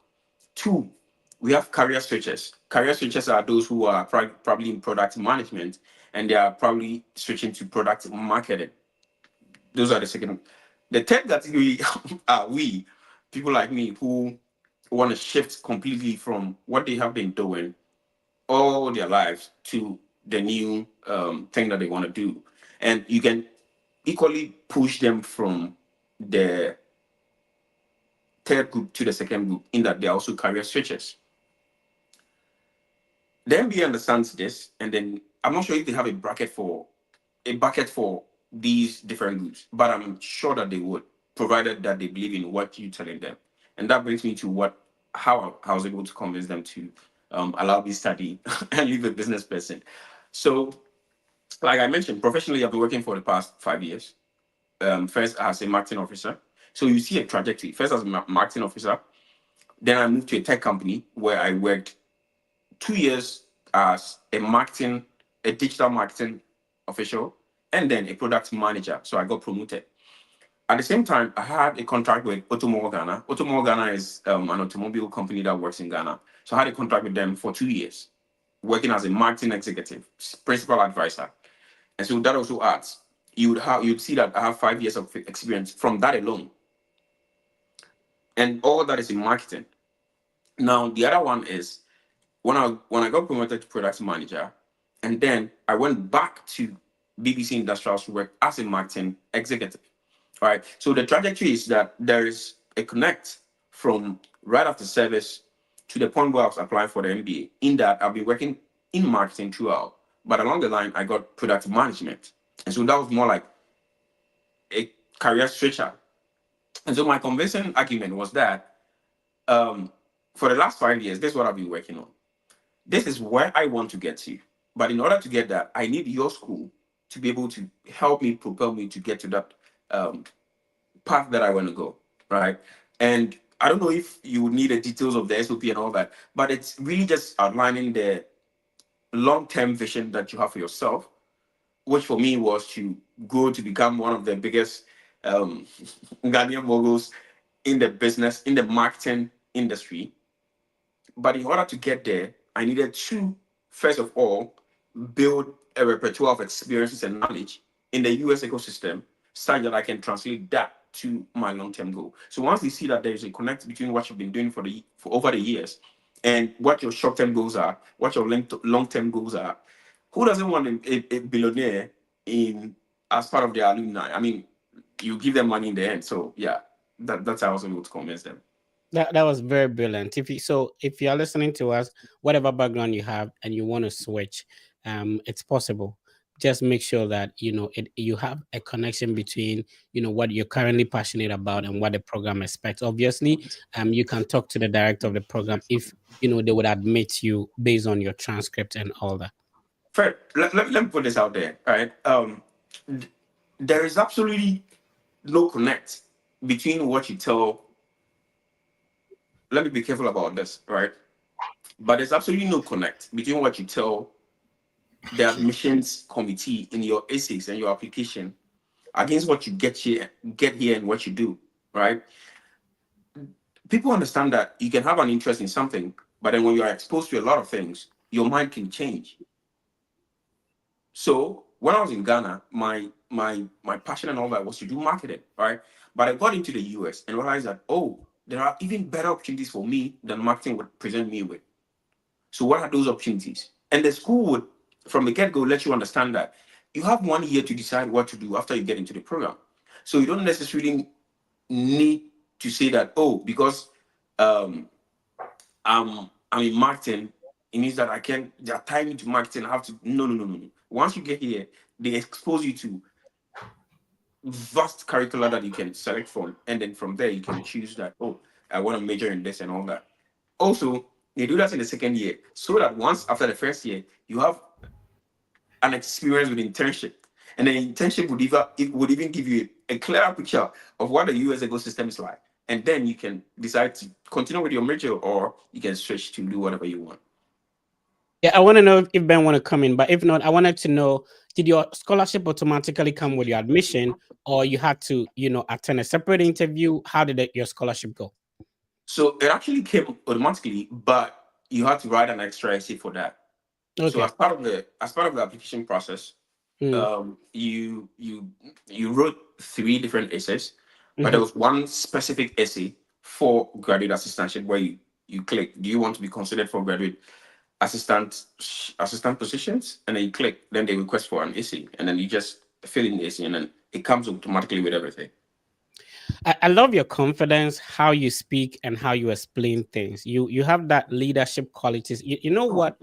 Two, we have career switchers. Career switchers are those who are probably in product management and they are probably switching to product marketing. Those are the second. The third category are we, people like me who want to shift completely from what they have been doing all their lives to the new thing that they want to do. And you can equally push them from the third group to the second group in that they're also career switchers. The MBA understands this, and then I'm not sure if they have a bucket for these different groups, but I'm sure that they would, provided that they believe in what you're telling them. And that brings me to how I was able to convince them to allow me study and leave a business person. So, like I mentioned, professionally, I've been working for the past 5 years. First as a marketing officer. So you see a trajectory. First as a marketing officer, then I moved to a tech company where I worked 2 years as a digital marketing official, and then a product manager. So I got promoted. At the same time, I had a contract with Automobile Ghana. Automobile Ghana is an automobile company that works in Ghana. So I had a contract with them for 2 years, working as a marketing executive, principal advisor. And so that also adds. You'd see that I have 5 years of experience from that alone, and all that is in marketing. Now the other one is when I got promoted to product manager, and then I went back to BBC Industrials to work as a marketing executive. All right. So the trajectory is that there is a connect from right after service to the point where I was applying for the MBA. In that I've been working in marketing throughout, but along the line I got product management, and so that was more like a career switcher. And so my convincing argument was that um, for the last 5 years, this is what I've been working on. This is where I want to get to. But in order to get that, I need your school to be able to help me propel me to get to that um, path that I want to go, right? And I don't know if you need the details of the SOP and all that, but it's really just outlining the long-term vision that you have for yourself, which for me was to grow to become one of the biggest um, Ghanaian moguls in the business, in the marketing industry. But in order to get there, I needed to, first of all, build a repertoire of experiences and knowledge in the US ecosystem, such that I can translate that to my long-term goal. So once you see that there is a connect between what you've been doing for over the years and what your short-term goals are, what your long-term goals are, who doesn't want a billionaire in as part of their alumni? I mean, you give them money in the end. So yeah, that's how I was able to convince them. That was very brilliant. If you are listening to us, whatever background you have and you want to switch, it's possible. Just make sure that you have a connection between what you're currently passionate about and what the program expects. Obviously, you can talk to the director of the program if they would admit you based on your transcript and all that. Fred, let me put this out there, right? Th- there is absolutely no connect between what you tell. Let me be careful about this, right? But there's absolutely no connect between what you tell the Okay. admissions committee in your essays and your application against what you get here and what you do, right? People understand that you can have an interest in something, but then when you are exposed to a lot of things, your mind can change. So when I was in Ghana, my passion and all that was to do marketing, right? But I got into the US and realized that, oh, there are even better opportunities for me than marketing would present me with. So what are those opportunities? And the school would, from the get-go, let you understand that you have 1 year to decide what to do after you get into the program. So you don't necessarily need to say that, oh, because um I'm in marketing, it means that I can they are tying me to marketing. I have to no. Once you get here, they expose you to vast curricula that you can select from, and then from there you can choose that, oh, I want to major in this and all that. Also, they do that in the second year, so that once after the first year, you have an experience with internship. And the internship would even give you a clearer picture of what the US ecosystem is like. And then you can decide to continue with your major or you can switch to do whatever you want. Yeah, I want to know if Ben want to come in, but if not, I wanted to know: did your scholarship automatically come with your admission, or you had to, attend a separate interview? How did your scholarship go? So it actually came automatically, but you had to write an extra essay for that. So Okay. as part of the application process, Mm, you wrote three different essays, but there mhm. was one specific essay for graduate assistantship where you click, do you want to be considered for graduate assistant positions? And then you click, then they request for an essay, and then you just fill in the essay, and then it comes automatically with everything. I love your confidence, how you speak, and how you explain things. You have that leadership qualities. You know what?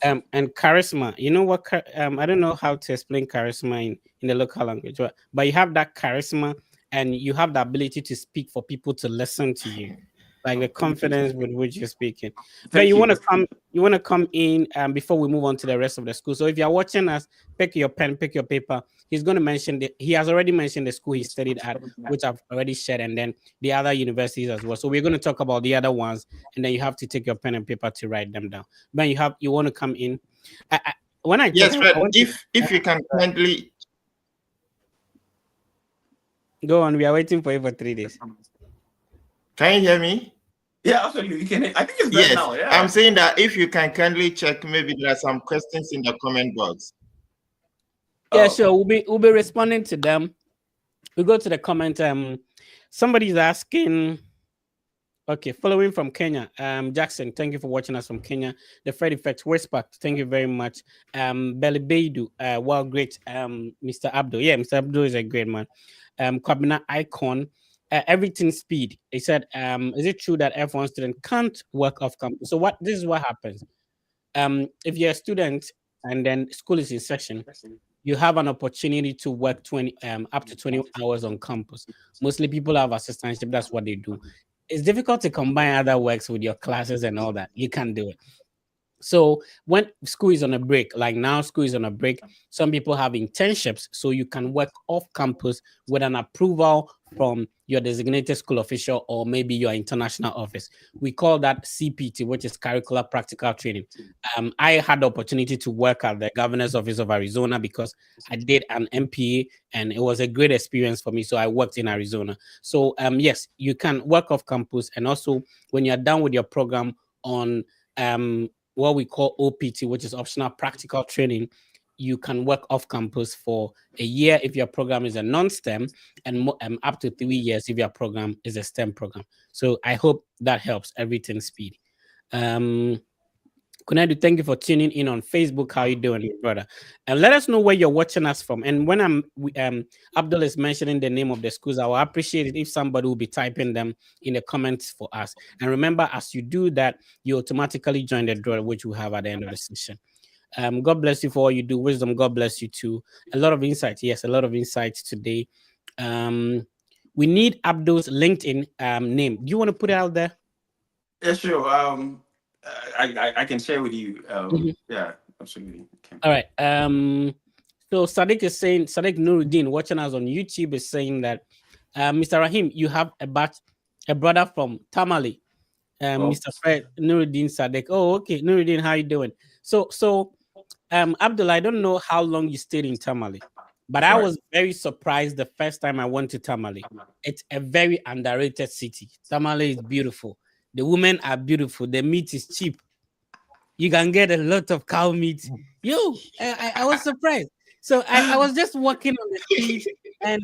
And charisma. You know what? I don't know how to explain charisma in the local language, but you have that charisma, and you have the ability to speak for people to listen to you, like the confidence with which you're speaking. But Thank you. you want to come in before we move on to the rest of the school. So if you're watching us, pick your pen, pick your paper. He's going to mention he has already mentioned the school he studied at, which I've already shared, and then the other universities as well. So we're going to talk about the other ones, and then you have to take your pen and paper to write them down. But you want to come in. I, when I talk, Yes, I Fred. want to If you can kindly, go on. We are waiting for you for 3 days. can you hear me? Yeah, absolutely. You can. I think it's better Yes, now. I'm Yeah. saying that if you can kindly check, maybe there are some questions in the comment box. Yeah, Oh, sure. We'll be responding to them. We go to the comment. Somebody's asking. Okay, following from Kenya, Jackson, thank you for watching us from Kenya. The Fred Effect, Westpac, thank you very much. Belly Beidu, well, great. Mr. Abdul, yeah, Mr. Abdul is a great man. Kwabena Icon, everything speed. He said, is it true that F1 student can't work off campus? So this is what happens. If you're a student and then school is in session, you have an opportunity to work 20 up to 20 hours on campus. Mostly people have assistantship, that's what they do. It's difficult to combine other works with your classes and all that. You can't do it. So when school is on a break, like now school is on a break, some people have internships, so you can work off campus with an approval from your designated school official or maybe your international office. We call that CPT, which is curricular practical training. I had the opportunity to work at the governor's office of Arizona because I did an MPA and it was a great experience for me. So I worked in Arizona. So yes, you can work off campus, and also when you're done with your program on what we call OPT, which is optional practical training, you can work off campus for a year if your program is a non-STEM, and up to 3 years if your program is a STEM program. So I hope that helps everything speed. Um, Kunadu, thank you for tuning in on Facebook. How you doing, my brother? And let us know where you're watching us from. And when Abdul is mentioning the name of the schools, I will appreciate it if somebody will be typing them in the comments for us. And remember, as you do that, you automatically join the draw, which we have at the end of the session. God bless you for all you do. Wisdom, God bless you too. A lot of insight. Yes, a lot of insights today. Um, we need Abdul's LinkedIn name. Do you want to put it out there? Yeah, sure. I can share with you. Mhm. Yeah, absolutely. Okay. All right. So Sadiq is saying, Sadiq Nuruddin watching us on YouTube is saying that Mr. Rahim, you have a brother from Tamale, Oh, Mr. Fred Nuruddin Sadiq. Oh, okay. Nuruddin, how you doing? So Abdul, I don't know how long you stayed in Tamale, but I right. was very surprised the first time I went to Tamale. It's a very underrated city. Tamale is beautiful. The women are beautiful. The meat is cheap. You can get a lot of cow meat. Yo, I was surprised. So I was just walking on the street, and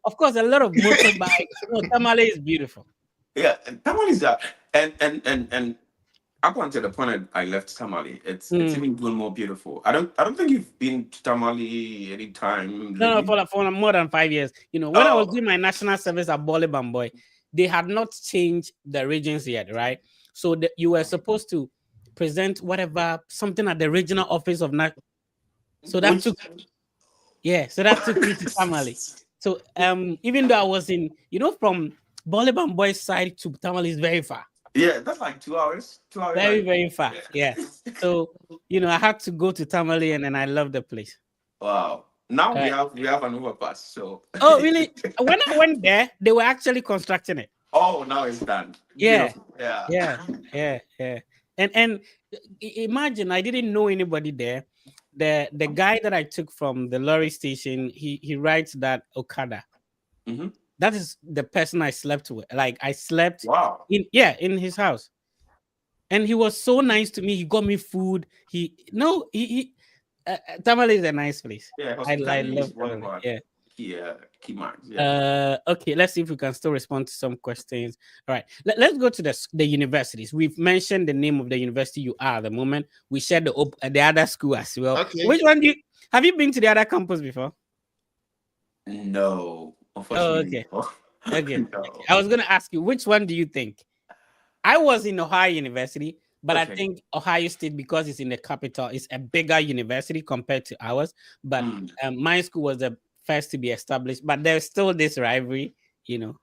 of course, a lot of motorbikes. Tamale is beautiful. Yeah, and Tamale is that, and up until the point I left Tamale, it's Mm. even even more beautiful. I don't think you've been to Tamale anytime No, lately. for more than 5 years. When I was Oh, doing my national service at Bole Bamboy, they had not changed the regions yet, right? So you were supposed to present whatever something at the regional office of so that which took so that took me to Tamale. So even though I was in, from Bole Bamboy side to Tamale is very far. yeah, that's like 2 hours, 2 hours Very, like very far. Yeah. So, I had to go to Tamale, and then I love the place. wow. Now All we right. have an overpass. So Oh, really? When I went there, they were actually constructing it. oh, now it's done. Yeah, Beautiful. Yeah. yeah, yeah. And imagine I didn't know anybody there. The guy that I took from the lorry station, he rides that Okada. Hmm. That is the person I slept with. Like I slept Wow. in his house, and he was so nice to me. He got me food. He no he Tamale is a nice place. Yeah, I hospitality love is one of Tamale. our Yeah. key marks. Yeah. Okay, let's see if we can still respond to some questions. All right, let's go to the universities. We've mentioned the name of the university you are at the moment. We shared the other school as well. Okay. Which one have you been to the other campus before? No, Oh, unfortunately, okay. no. Okay. Okay. No. I was gonna ask you which one do you think? I was in Ohio University, but I Okay. think Ohio State, because it's in the capital, is a bigger university compared to ours. But Mm. my school was the first to be established, but there's still this rivalry, and Oh,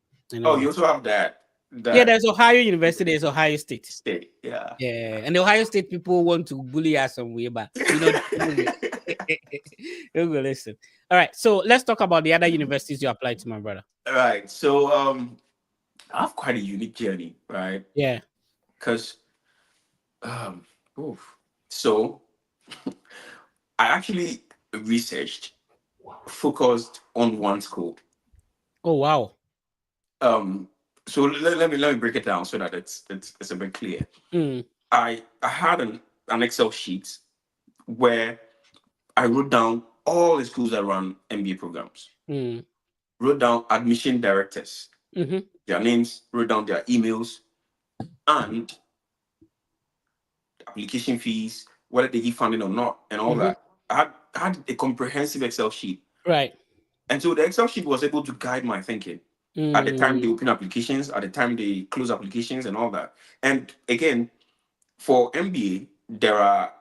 all you that. also have that Yeah, that there's Ohio University, there's Ohio State. state. Yeah. Yeah, and the Ohio State people want to bully us some way, but don't go listen. All right, so let's talk about the other universities you applied to, my brother. All right. So I have quite a unique journey, right? Yeah. Because um, oof. So I actually researched, focused on one school. Oh wow. Um, so let me break it down so that it's a bit clear. Mm, I had an Excel sheet where I wrote down all the schools that run MBA programs, mm, wrote down admission directors, mm-hmm, their names, wrote down their emails, and application fees, whether they give funding or not, and all mm-hmm. that. I had a comprehensive Excel sheet. Right. And so the Excel sheet was able to guide my thinking at the time they Mm, open applications, at the time they close applications, and all that. And again, for MBA, there are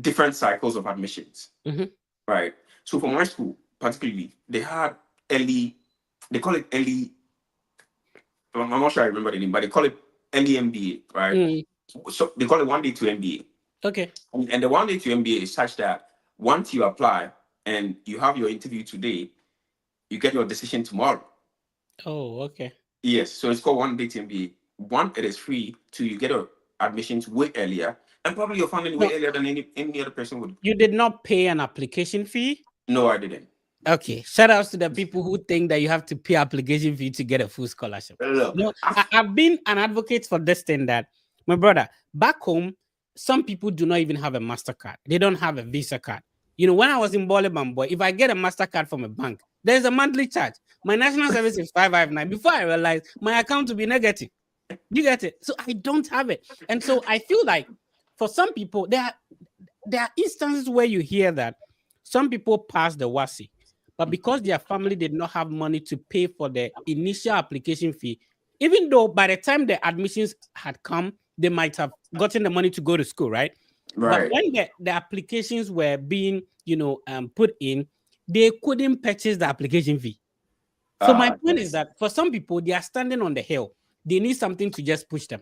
different cycles of admissions, mm-hmm, right? So for my school, particularly, they had early, they call it early, I'm not sure I remember the name, but they call it early MBA, right? mm. So they call it 1 day to MBA. Okay. And the 1 day to MBA is such that once you apply and you have your interview today, you get your decision tomorrow. Oh, okay. Yes, so it's called 1 day to MBA. One, it is free. Two, you get your admissions way earlier, and probably your funding No, way earlier than any other person would. you did not pay an application fee. No, I didn't. Okay. Shout outs to the people who think that you have to pay application fee to get a full scholarship. Look, No, I've been an advocate for this thing that my brother back home, some people do not even have a MasterCard. They don't have a Visa card. When I was in Bollywood, boy, if I get a MasterCard from a bank, there's a monthly charge. My national service is 559. Before I realized my account to be negative. You get it? So I don't have it. And so I feel like for some people, there are instances where you hear that some people pass the WASI, but because their family did not have money to pay for the initial application fee, even though by the time the admissions had come, they might have gotten the money to go to school, right? But right. when the applications were being, put in, they couldn't purchase the application fee. So my point is Yes. that for some people, they are standing on the hill. They need something to just push them.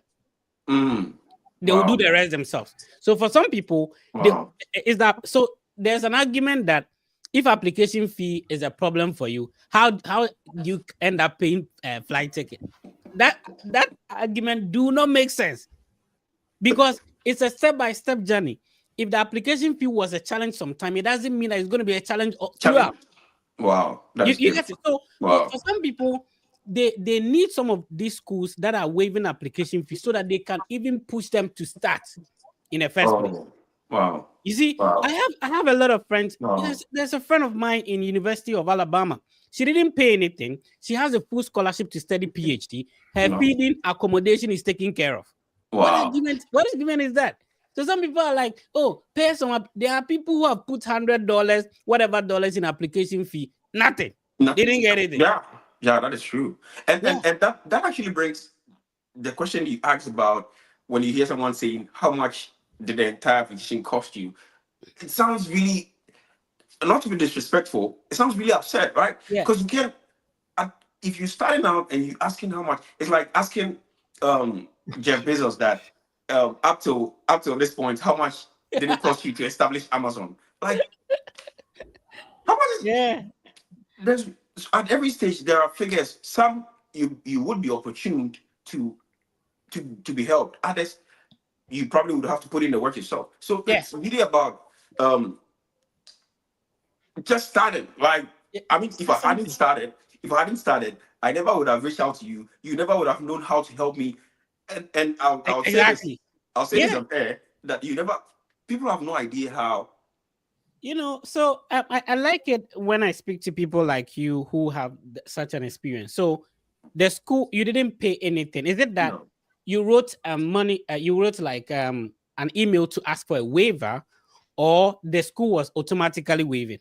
Mm. They will do Wow. the rest themselves. So for some people, they Wow. is that so there's an argument that if application fee is a problem for you, how you end up paying a flight ticket? That argument do not make sense because it's a step-by-step journey. If the application fee was a challenge sometime, it doesn't mean that it's going to be a challenge Challenge. throughout. Wow. That You, is you get it? beautiful. So Wow. for some people, they need some of these schools that are waiving application fees so that they can even push them to start in the first place. Oh. Wow. You see, I Wow. have I have a lot of friends. Wow. There's a friend of mine in University of Alabama. She didn't pay anything. She has a full scholarship to study PhD. Her No. feeding, accommodation is taken care of. What Wow. argument? What argument is that? So some people are like, oh, pay some. There are people who have put $100, whatever dollars in application fee. Nothing. They Nothing. didn't get anything. Yeah. Yeah, that is true. And Yeah. and, and that actually brings the question you asked about when you hear someone saying how much did the entire application cost you. It sounds really, not to be disrespectful, it sounds really upset, right? Yeah. Because you can't, if you're starting out and you're asking how much, it's like asking Jeff Bezos that up till this point, how much did it cost you to establish Amazon? Like, how much is Yeah. there's at every stage there are figures. Some you would be opportune to to be helped. Others you probably would have to put in the work yourself. So Yeah. it's really about um just started. Like, I mean, if That's something. if I hadn't started, I never would have reached out to you. You never would have known how to help me. And I'll say this, Exactly. I'll say this Yeah. on air that you never. People have no idea how. So I like it when I speak to people like you who have such an experience. So the school, you didn't pay anything. Is it that No. you wrote money? You wrote like an email to ask for a waiver, or the school was automatically waiving?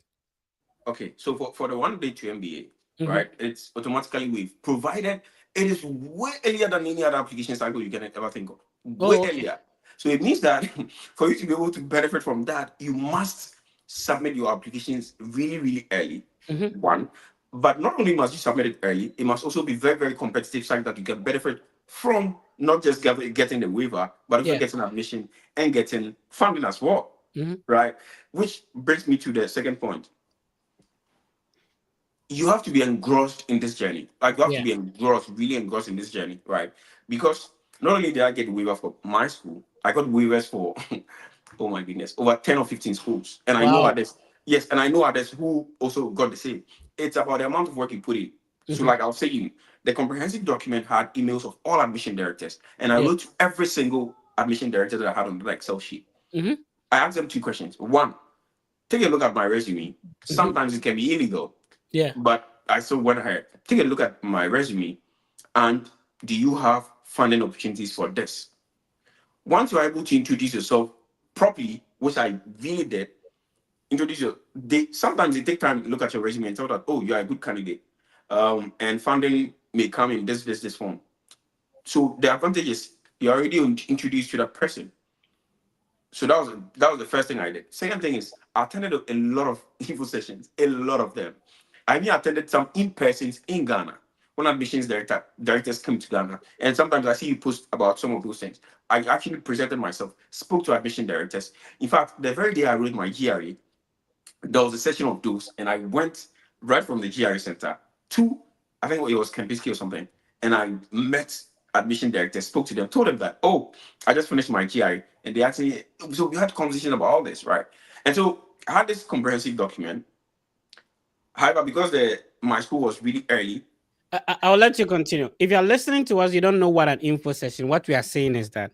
Okay, so for the 1 day to MBA, Mhm. right? It's automatically waived, provided it is way earlier than any other application cycle you can ever think of. Way Oh, okay. earlier. So it means that for you to be able to benefit from that, you must submit your applications really, really early. Mhm. One, but not only must you submit it early, it must also be very, very competitive, so that you can benefit from not just getting the waiver, but also Yeah. getting admission and getting funding as well, Mhm. right? Which brings me to the second point. You have to be engrossed in this journey. Like, you have to Yeah. be engrossed, really engrossed in this journey, right? Because not only did I get waiver for my school, I got waivers for oh my goodness, over 10 or 15 schools. And I know Wow. others, yes, and I know others who also got the same. It's about the amount of work you put in. So, Mhm. like I was saying, the comprehensive document had emails of all admission directors, and I Yeah. wrote to every single admission director that I had on the Excel sheet. Mhm. I asked them two questions. One, take a look at my resume. Mhm. Sometimes it can be illegal, Yeah. but I still went ahead. Take a look at my resume, and do you have funding opportunities for this? Once you're able to introduce yourself properly, which I really did, introduce your. They sometimes they take time to look at your resume and tell that, oh, you are a good candidate, and funding may come in this form. So the advantage is you're already introduced to that person. So that was the first thing I did. Second thing is I attended a lot of info sessions, a lot of them. I even attended some in persons in Ghana, when directors come to Ghana, and sometimes I see you post about some of those things. I actually presented myself, spoke to admission directors. In fact, the very day I wrote my GRE, there was a session of those, and I went right from the GRE center to, I think it was Kempinski or something, and I met admission directors, spoke to them, told them that, oh, I just finished my GRE, and they actually, so we had a conversation about all this, right? And so I had this comprehensive document. However, because my school was really early. I'll let you continue. If you're listening to us, you don't know what an info session. What we are saying is that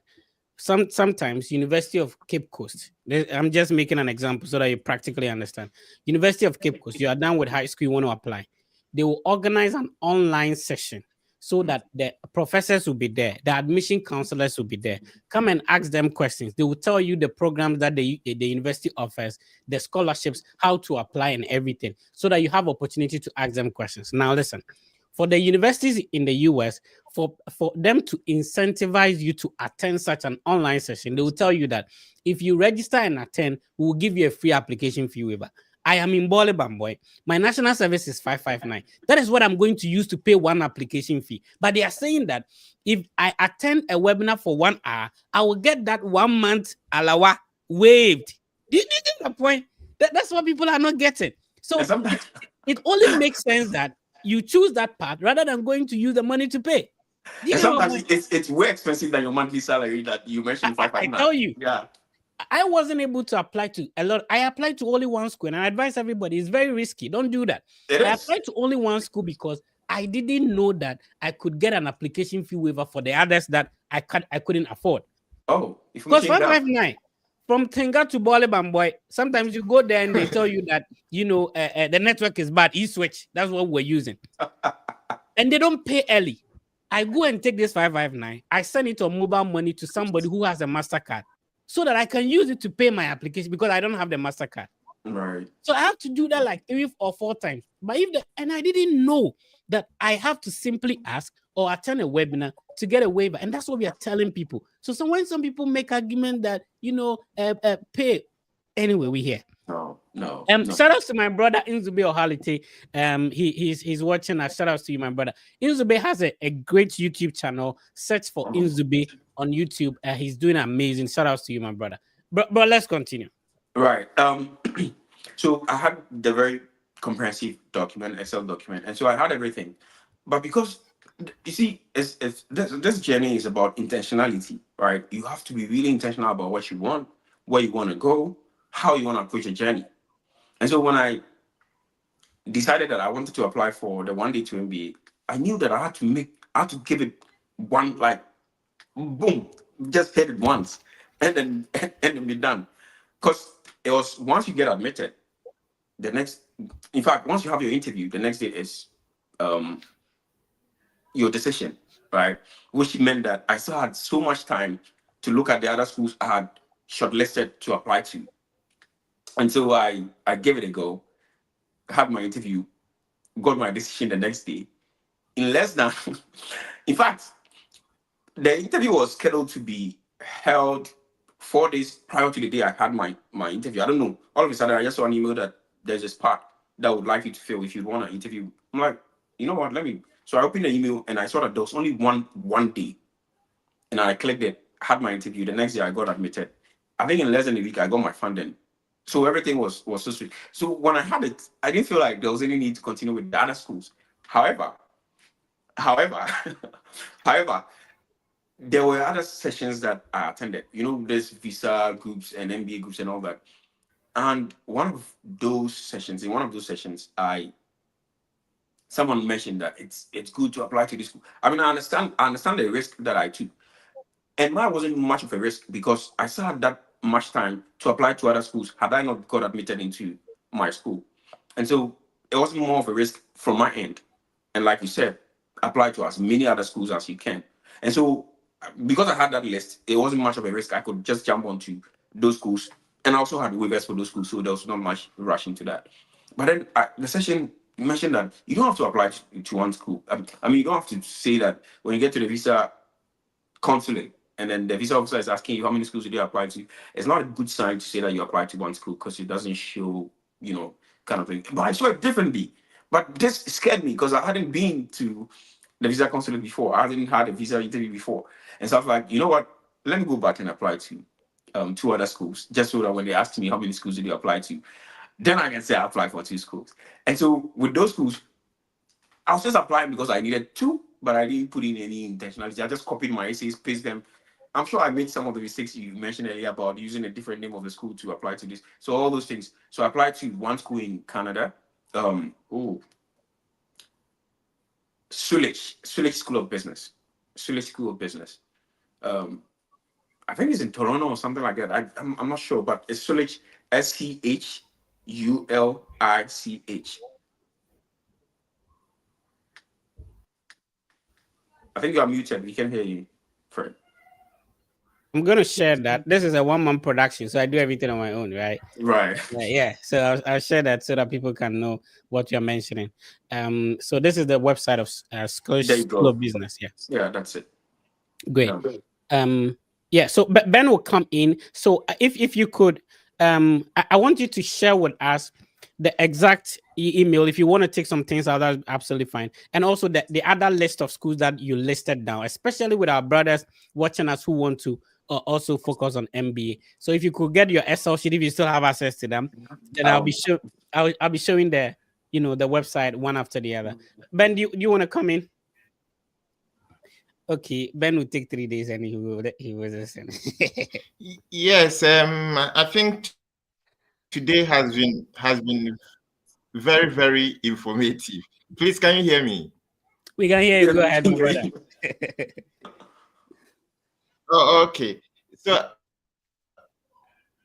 sometimes University of Cape Coast. I'm just making an example so that you practically understand. University of Cape Coast. You are done with high school. You want to apply. They will organize an online session so that the professors will be there, the admission counselors will be there. Come and ask them questions. They will tell you the programs that the university offers, the scholarships, how to apply, and everything, so that you have opportunity to ask them questions. Now, listen, for the universities in the US, for them to incentivize you to attend such an online session, they will tell you that if you register and attend, we will give you a free application fee waiver. I am in Bole Bamboy. My national service is 559. That is what I'm going to use to pay one application fee. But they are saying that if I attend a webinar for 1 hour, I will get that 1 month alawa waived. Do you get the point? That's what people are not getting. So it only makes sense that you choose that path rather than going to use the money to pay. And sometimes it's way expensive than your monthly salary that you mentioned. I tell you, yeah. I wasn't able to apply to a lot. I applied to only one school, and I advise everybody it's very risky. Don't do that. I applied to only one school because I didn't know that I could get an application fee waiver for the others that I couldn't afford. Oh, because 559 from Tenga to Bole Bamboy, sometimes you go there and they tell you that the network is bad. E-switch, that's what we're using, and they don't pay early. I go and take this 559. I send it on mobile money to somebody who has a MasterCard, so that I can use it to pay my application because I don't have the MasterCard. Right. So I have to do that like 3 or 4 times. But and I didn't know that I have to simply ask or attend a webinar to get a waiver. And that's what we are telling people. So when some people make argument that, pay, anyway, we hear. No. Shout out to my brother Inzube Ohalite. He's watching us. Shout out to you, my brother. Inzube has a great YouTube channel. Search for Inzube on YouTube. He's doing amazing. Shout out to you, my brother. But let's continue. Right. So I had the very comprehensive document, Excel document, and so I had everything. But because you see, this journey is about intentionality, right? You have to be really intentional about what you want, where you want to go, how you want to approach a journey. And so when I decided that I wanted to apply for the 1 day to MBA, I knew that I had to give it one, like, boom, just hit it once and then be done. Because it was, once you get admitted, in fact, once you have your interview, the next day is your decision, right? Which meant that I still had so much time to look at the other schools I had shortlisted to apply to. And so I gave it a go, had my interview, got my decision the next day. In less than, in fact, the interview was scheduled to be held 4 days prior to the day I had my interview. I don't know. All of a sudden, I just saw an email that there's this part that would like you to fill if you want to interview. I'm like, you know what? So I opened the email and I saw that there was only one day. And I clicked it, had my interview. The next day, I got admitted. I think in less than a week, I got my funding. So everything was so sweet. So when I had it, I didn't feel like there was any need to continue with the other schools. However, there were other sessions that I attended. There's visa groups and MBA groups and all that. And in one of those sessions, someone mentioned that it's good to apply to this school. I understand the risk that I took. And mine wasn't much of a risk because I still had that much time to apply to other schools had I not got admitted into my school. And so it wasn't more of a risk from my end. And like you said, apply to as many other schools as you can. And so because I had that list, it wasn't much of a risk. I could just jump onto those schools. And I also had waivers for those schools, so there was not much rush into that. But then the session mentioned that you don't have to apply to one school. You don't have to say that when you get to the visa consulate, and then the visa officer is asking you how many schools did you apply to. It's not a good sign to say that you applied to one school because it doesn't show, kind of thing. But I saw it differently. But this scared me because I hadn't been to the visa consulate before. I hadn't had a visa interview before. And so I was like, you know what? Let me go back and apply to two other schools, just so that when they ask me how many schools did you apply to, then I can say I applied for two schools. And so with those schools, I was just applying because I needed two, but I didn't put in any intentionality. I just copied my essays, pasted them. I'm sure I made some of the mistakes you mentioned earlier about using a different name of the school to apply to this. So all those things. So I applied to one school in Canada. Oh, Sulich School of Business. Sulich School of Business. Um, I think it's in Toronto or something like that. I'm not sure, but it's Sulich, Schulich. I think you are muted. We can hear you, Fred. I'm gonna share that. This is a one-man production, so I do everything on my own, right? Right. Yeah, yeah. So I'll share that so that people can know what you're mentioning. So this is the website of There Scottish you School go. of Business. Yeah, Yeah, that's it. great. Yeah. Yeah. So Ben will come in. So if you could, I want you to share with us the exact email. If you want to take some things out, that's absolutely fine. And also the other list of schools that you listed down, especially with our brothers watching us who want to also focus on MBA. So if you could get your Excel sheet, if you still have access to them, then Um, I'll be showing the website one after the other. Ben, do you want to come in? Okay, Ben will take 3 days and he will listen. Yes, I think today has been very, very informative. Please, can you hear me? We can hear you. yeah, Go we ahead, can my hear brother. you. Oh, okay. So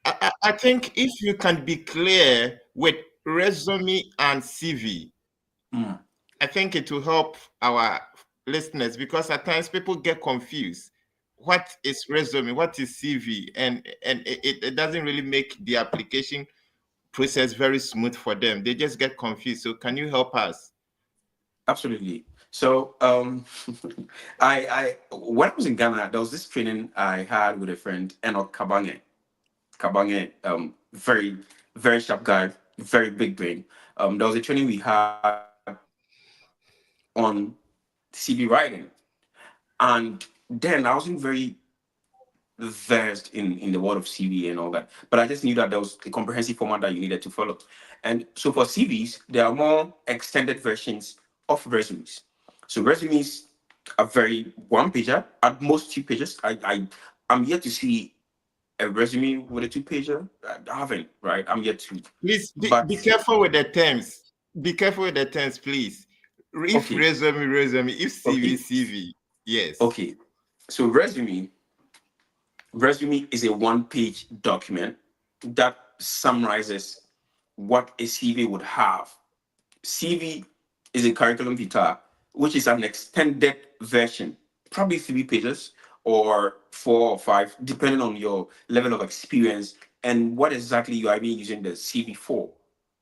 I think if you can be clear with resume and CV, Mm, I think it will help our listeners because at times people get confused. What is resume? What is CV? And it doesn't really make the application process very smooth for them. They just get confused. So can you help us? absolutely. So, I when I was in Ghana, there was this training I had with a friend, Enoch Kabange. Kabange, very very sharp guy, very big brain. There was a training we had on CB writing, and then I wasn't very versed in the world of CV and all that. But I just knew that there was a comprehensive format that you needed to follow. And so for CVs, there are more extended versions of resumes. So resumes are very one pager, at most two pages. I'm yet to see a resume with a two pager. I haven't, right? I'm yet to. Please be But careful with the terms. Be careful with the terms, please. If okay, resume, if CV, okay, CV. Yes. okay. So resume is a one-page document that summarizes what a CV would have. CV is a curriculum vitae, which is an extended version, probably 3 pages or 4 or 5, depending on your level of experience and what exactly you are being using the CV for.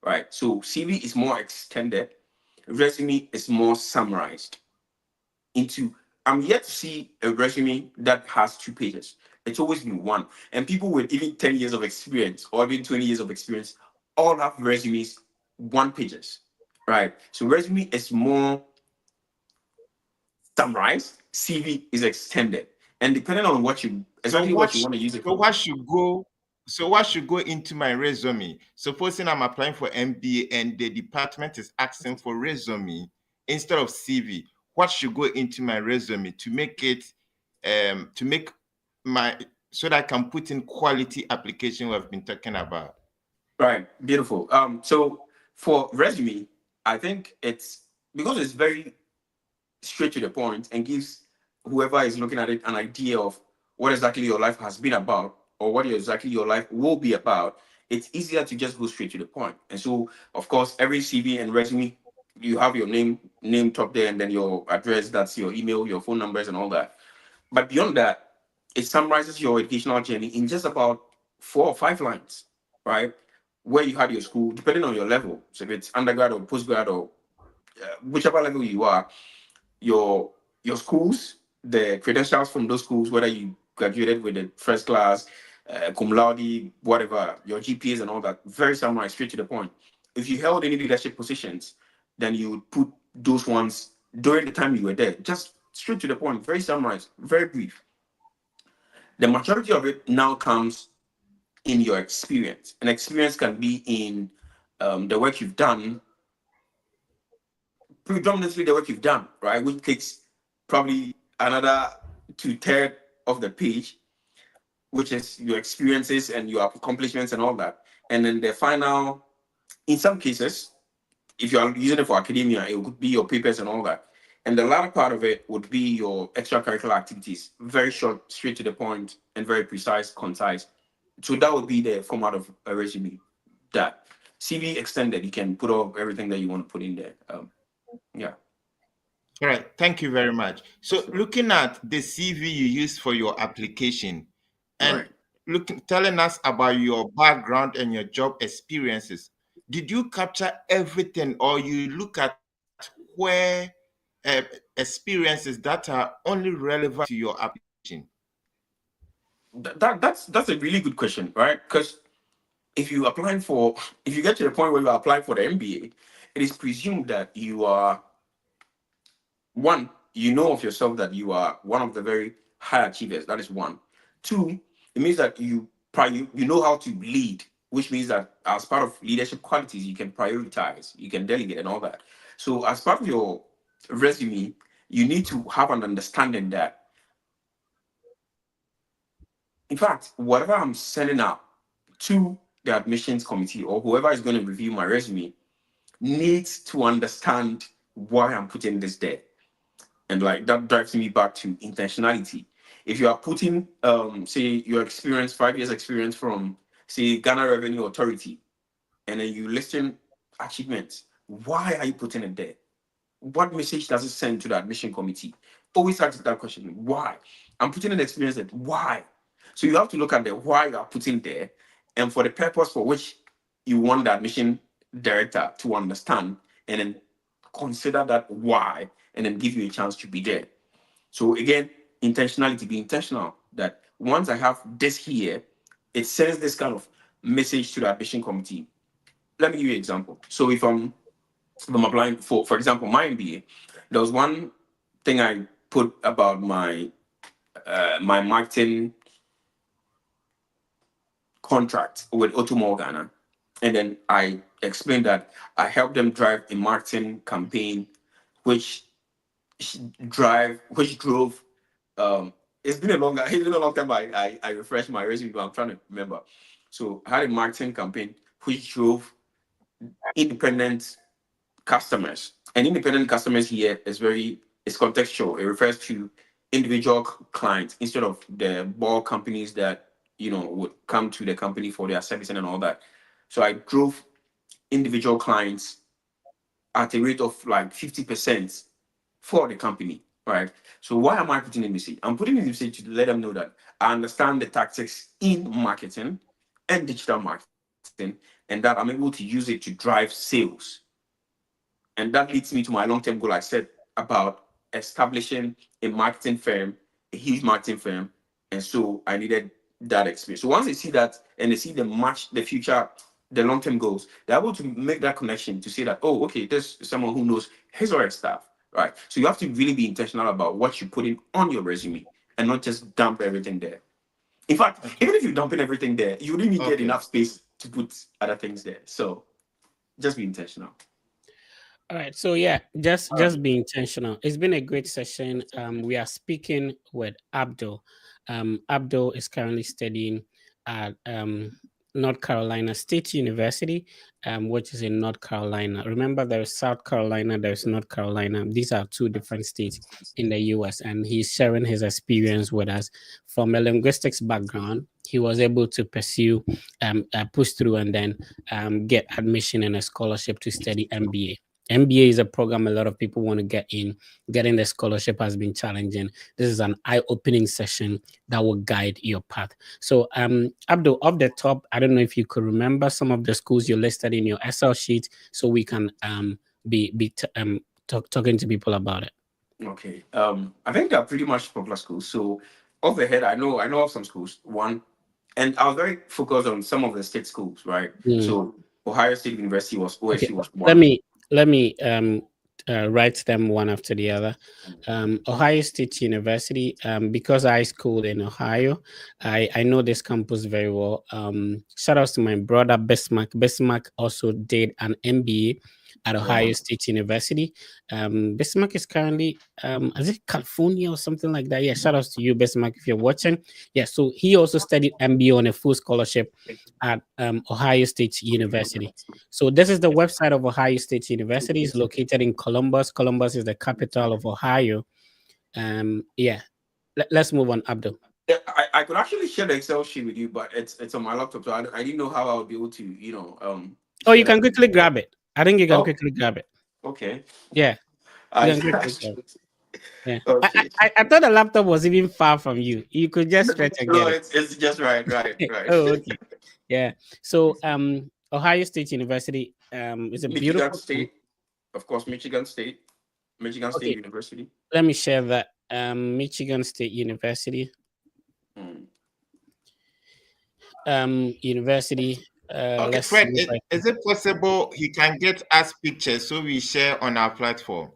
Right. So CV is more extended, resume is more summarized into. I'm yet to see a resume that has 2 pages. It's always been one. And people with even 10 years of experience or even 20 years of experience all have resumes 1 pages. Right. So resume is more summarized, CV is extended. And depending on what you So exactly what you want to use it so for. what should go so what should go into my resume? Supposing I'm applying for MBA and the department is asking for resume instead of CV, what should go into my resume to make it to make my so that I can put in quality application we've been talking about? Right. Beautiful. So for resume, I think it's because it's very straight to the point and gives whoever is looking at it an idea of what exactly your life has been about or what exactly your life will be about. It's easier to just go straight to the point. And so, of course, every CV and resume, you have your name top there, and then your address, that's your email, your phone numbers, and all that. But beyond that, it summarizes your educational journey in just about 4 or 5 lines, right? Where you had your school, depending on your level. So if it's undergrad or postgrad or whichever level you are, your your schools, the credentials from those schools, whether you graduated with the first class, cum laude, whatever, your GPAs and all that, very summarized, straight to the point. If you held any leadership positions, then you would put those ones during the time you were there. Just straight to the point, very summarized, very brief. The majority of it now comes in your experience. An experience can be in the work you've done, predominantly the work you've done, right? Which takes probably another two-thirds of the page, which is your experiences and your accomplishments and all that. And then the final, in some cases, if you are using it for academia, it would be your papers and all that. And the latter part of it would be your extracurricular activities. Very short, straight to the point, and very precise, concise. So that would be the format of a resume. That CV extended, you can put all everything that you want to put in there. Yeah. All right. Thank you very much. So Sure. looking at the CV you used for your application and Right. telling us about your background and your job experiences, did you capture everything or you look at where experiences that are only relevant to your application? That's a really good question, right? Because if you applying for, if you get to the point where you are applying for the MBA, it is presumed that you are one, you know of yourself that you are one of the very high achievers. That is one. Two, it means that you know how to lead, which means that as part of leadership qualities, you can prioritize, you can delegate, and all that. So as part of your resume, you need to have an understanding that, in fact, whatever I'm sending out to the admissions committee or whoever is going to review my resume needs to understand why I'm putting this there. And like that drives me back to intentionality. If you are putting say your experience, 5 years experience from say Ghana Revenue Authority, and then you listing achievements, why are you putting it there? What message does it send to the admission committee? Always ask that question. Why? I'm putting an experience that why. So you have to look at the why you are putting there, and for the purpose for which you want the admission director to understand, and then consider that why, and then give you a chance to be there. So again, intentionality, be intentional that once I have this here, it sends this kind of message to the admission committee. Let me give you an example. So if I'm applying for example, my MBA, there was one thing I put about my marketing contract with Otomo Ghana, and then I explained that I helped them drive a marketing campaign, which which drove. It's been a it's been a long time. I refreshed my resume, but I'm trying to remember. So I had a marketing campaign which drove independent customers. And independent customers here is contextual. It refers to individual clients instead of the bulk companies that would come to the company for their servicing and all that. So I drove individual clients at a rate of like 50% for the company. Right. So why am I putting in message? I'm putting in message to let them know that I understand the tactics in marketing and digital marketing, and that I'm able to use it to drive sales. And that leads me to my long-term goal I said about establishing a marketing firm, a huge marketing firm. And so I needed that experience. So once they see that and they see the match, the future, the long-term goals, they're able to make that connection to say that, oh, okay, there's someone who knows his or her stuff, right? So you have to really be intentional about what you put in on your resume and not just dump everything there. In fact, Okay. even if you're dumping everything there, you wouldn't even get Okay. enough space to put other things there. So just be intentional. All right. So yeah, just All right. just be intentional. It's been a great session. We are speaking with Abdul. Abdul is currently studying at North Carolina State University, which is in North Carolina. Remember, there's South Carolina, there's North Carolina. These are two different states in the US, and he's sharing his experience with us. From a linguistics background, he was able to pursue, push through, and then get admission and a scholarship to study MBA. MBA is a program a lot of people want to get in. Getting the scholarship has been challenging. This is an eye-opening session that will guide your path. So, Abdul, off the top, I don't know if you could remember some of the schools you listed in your Excel sheet, so we can talking to people about it. Okay. I think they're pretty much popular schools. So off the head, I know of some schools. One, and I was very focused on some of the state schools, right? Mm. So Ohio State University was Okay, OSU was let one. me let me write them one after the other. Ohio State University, because I schooled in Ohio, I know this campus very well. Shout outs to my brother Bismarck. Bismarck also did an MBA at Ohio Um, State University. Bismarck is currently, is it California or something like that? Yeah, shout outs to you, Bismarck, if you're watching. Yeah, so he also studied MBA on a full scholarship at Ohio State University. So this is the website of Ohio State University. It's located in Columbus. Columbus is the capital of Ohio. Yeah. Let's move on, Abdul. yeah, I could actually share the Excel sheet with you, but it's on my laptop, so I didn't know how I would be able to, Oh, you share can that. quickly grab it. I think you can Oh, quickly grab it. okay. Yeah, you I can quickly grab actually, it. Yeah. okay. I thought the laptop was even far from you. You could just stretch and No, get it. it's just right. Oh, okay. Yeah. So Ohio State University is a Michigan beautiful State, of course, Michigan State okay. University. Let me share that. Michigan State University. Hmm. University. Okay, Let's see Fred, if I is it possible he can get us pictures so we share on our platform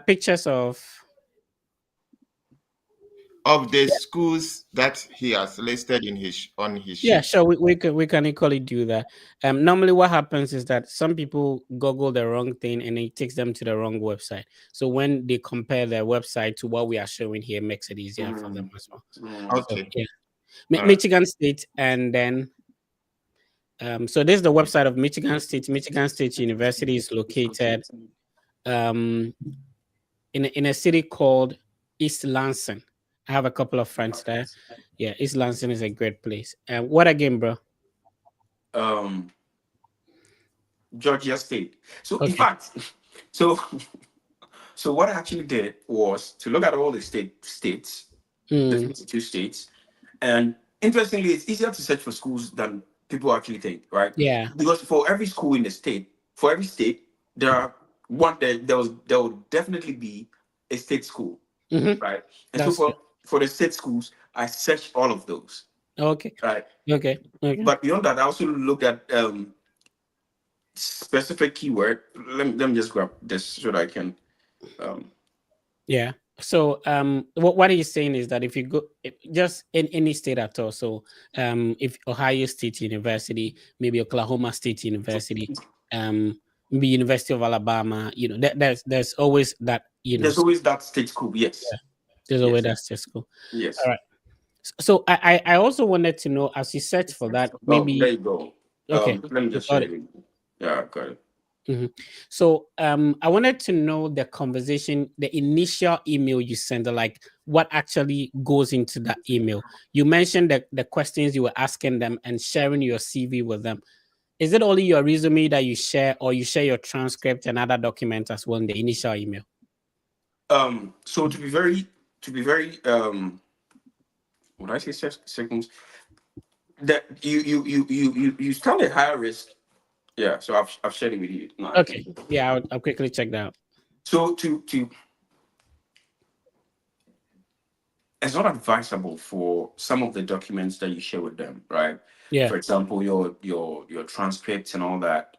pictures of of the schools that he has listed in his on his yeah, sheet? sure. We can equally do that. Normally what happens is that some people Google the wrong thing and it takes them to the wrong website. So when they compare their website to what we are showing here, it makes it easier for them Hmm. as well. Hmm. So Okay, yeah, all right. Michigan State, and then so this is the website of Michigan State. Michigan State University is located um in a city called East Lansing. I have a couple of friends there. Yeah, East Lansing is a great place. What again, bro? Um, Georgia State. So in Okay. fact, so so what I actually did was to look at all the states, the Mm, 52 states, and interestingly, it's easier to search for schools than people actually think, right? yeah. Because for every school in the state, for every state, there are there will definitely be a state school, Hmm. right? And so That's true. for the state schools, I searched all of those, Okay. right? Okay. Okay. But beyond that, I also looked at specific keyword. Let me just grab this so that I can. Um, Yeah. So what are you saying is that if you go just in any state at all, so if Ohio State University, maybe Oklahoma State University, maybe University of Alabama, there's always that, there's always that state school. yeah, Yes, there's always yes, that state school. All yes. right. So I also wanted to know, as you search for that, Oh, there maybe you go. okay, Let me you just share got it. it. Yeah, I got it. Mhm. So I wanted to know the conversation, the initial email you sent, like what actually goes into that email. You mentioned that the questions you were asking them and sharing your CV with them. Is it only your resume that you share, or you share your transcript and other documents as well in the initial email? So to be very would I say seconds, that you stand at higher risk. Yeah, so I've shared it with you. No, I Okay, think yeah, I'll quickly check that out. so. To It's not advisable for some of the documents that you share with them, right? Yeah. For example, your transcripts and all that,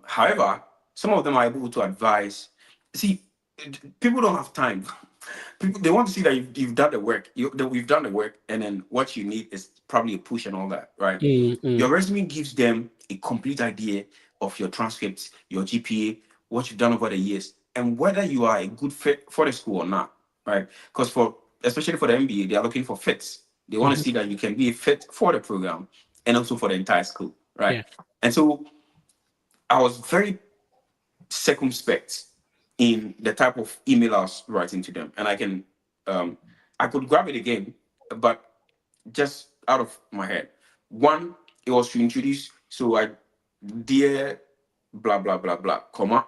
however, some of them are able to advise. See, people don't have time. People, they want to see that you've done the work. That we've done the work, and then what you need is probably a push and all that, right? Mm, mm, Your resume gives them a complete idea of your transcripts, your GPA, what you've done over the years, and whether you are a good fit for the school or not, right? Because for especially for the MBA, they are looking for fits. They want to mhm, see that you can be a fit for the program and also for the entire school, right? yeah. And so I was very circumspect in the type of email I was writing to them, and um, I could grab it again, but just out of my head. One, it was to introduce. So I, dear, blah blah blah blah, comma.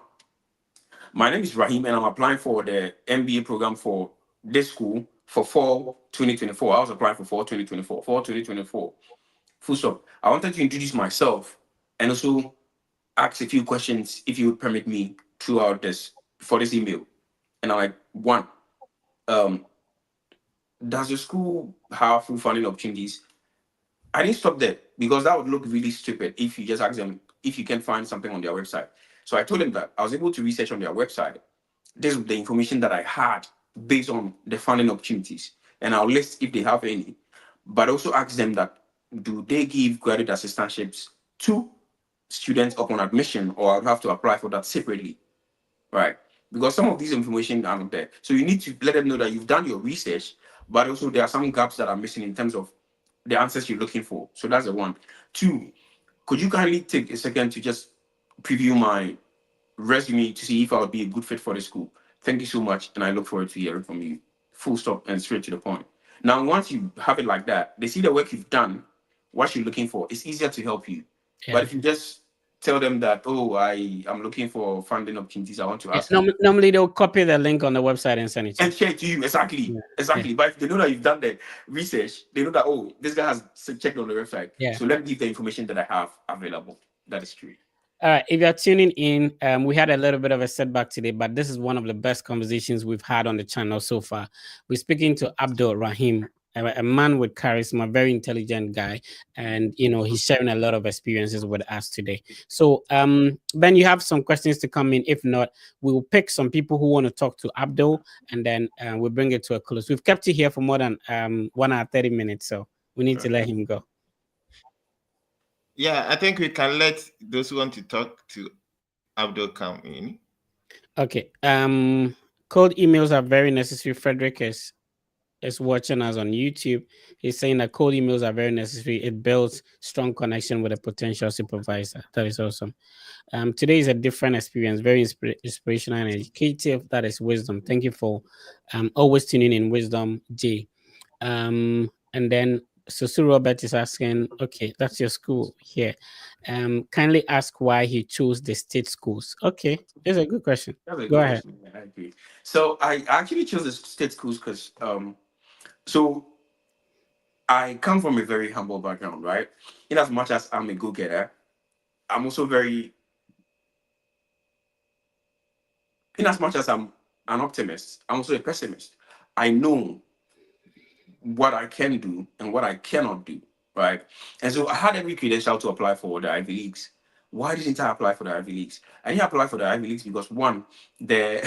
My name is Rahim, and I'm applying for the MBA program for this school for fall 2024. I was applying for fall 2024. Fall 2024. Full stop. I wanted to introduce myself and also ask a few questions if you would permit me throughout this for this email. And I'm like, one, um, does the school have full funding opportunities? I didn't stop there. because that would look really stupid if you just ask them if you can find something on their website. So I told them that I was able to research on their website. This is the information that I had based on the funding opportunities, and I'll list if they have any. But also ask them that do they give graduate assistantships to students upon admission, or I would have to apply for that separately, right? Because some of these information are not there. So you need to let them know that you've done your research, but also there are some gaps that are missing in terms of the answers you're looking for. So that's the one. Two, could you kindly take a second to just preview my resume to see if I would be a good fit for the school? Thank you so much, and I look forward to hearing from you. Full stop and straight to the point. Now, once you have it like that, they see the work you've done, what you're looking for. It's easier to help you. But Yeah. if you just tell them that, oh, I am looking for funding opportunities, I want to Yeah. ask you Normally they'll copy the link on the website and send it to and you. share it to you. Exactly, Yeah. Yeah. exactly. But if they know that you've done the research, they know that, oh, this guy has checked on the website. Yeah. So let me give the information that I have available. That is true. All right. If you're tuning in, we had a little bit of a setback today, but this is one of the best conversations we've had on the channel so far. We're speaking to Abdul Rahim, a man with charisma, very intelligent guy, and he's sharing a lot of experiences with us today. So, Ben, you have some questions to come in. If not, we will pick some people who want to talk to Abdul, and then we'll bring it to a close. We've kept you here for more than 1 hour 30 minutes, so we need to let him go. Yeah, I think we can let those who want to talk to Abdul come in. Okay. Cold emails are very necessary. Frederick is watching us on YouTube. He's saying that cold emails are very necessary. It builds strong connection with a potential supervisor. That is awesome. Today is a different experience, very inspirational and educative. That is wisdom. Thank you for always tuning in. Wisdom J. And then Susu Robert is asking, okay, that's your school here. Kindly ask why he chose the state schools. Okay, that's a good question. That's a Go good ahead. question. Yeah, I agree. So I actually chose the state schools because so I come from a very humble background, right? In as much as I'm a go-getter, I'm also very in as much as I'm an optimist, I'm also a pessimist. I know what I can do and what I cannot do, right? And so I had every credential to apply for the Ivy Leagues. Why didn't I apply for the Ivy Leagues? I didn't apply for the Ivy Leagues because one, the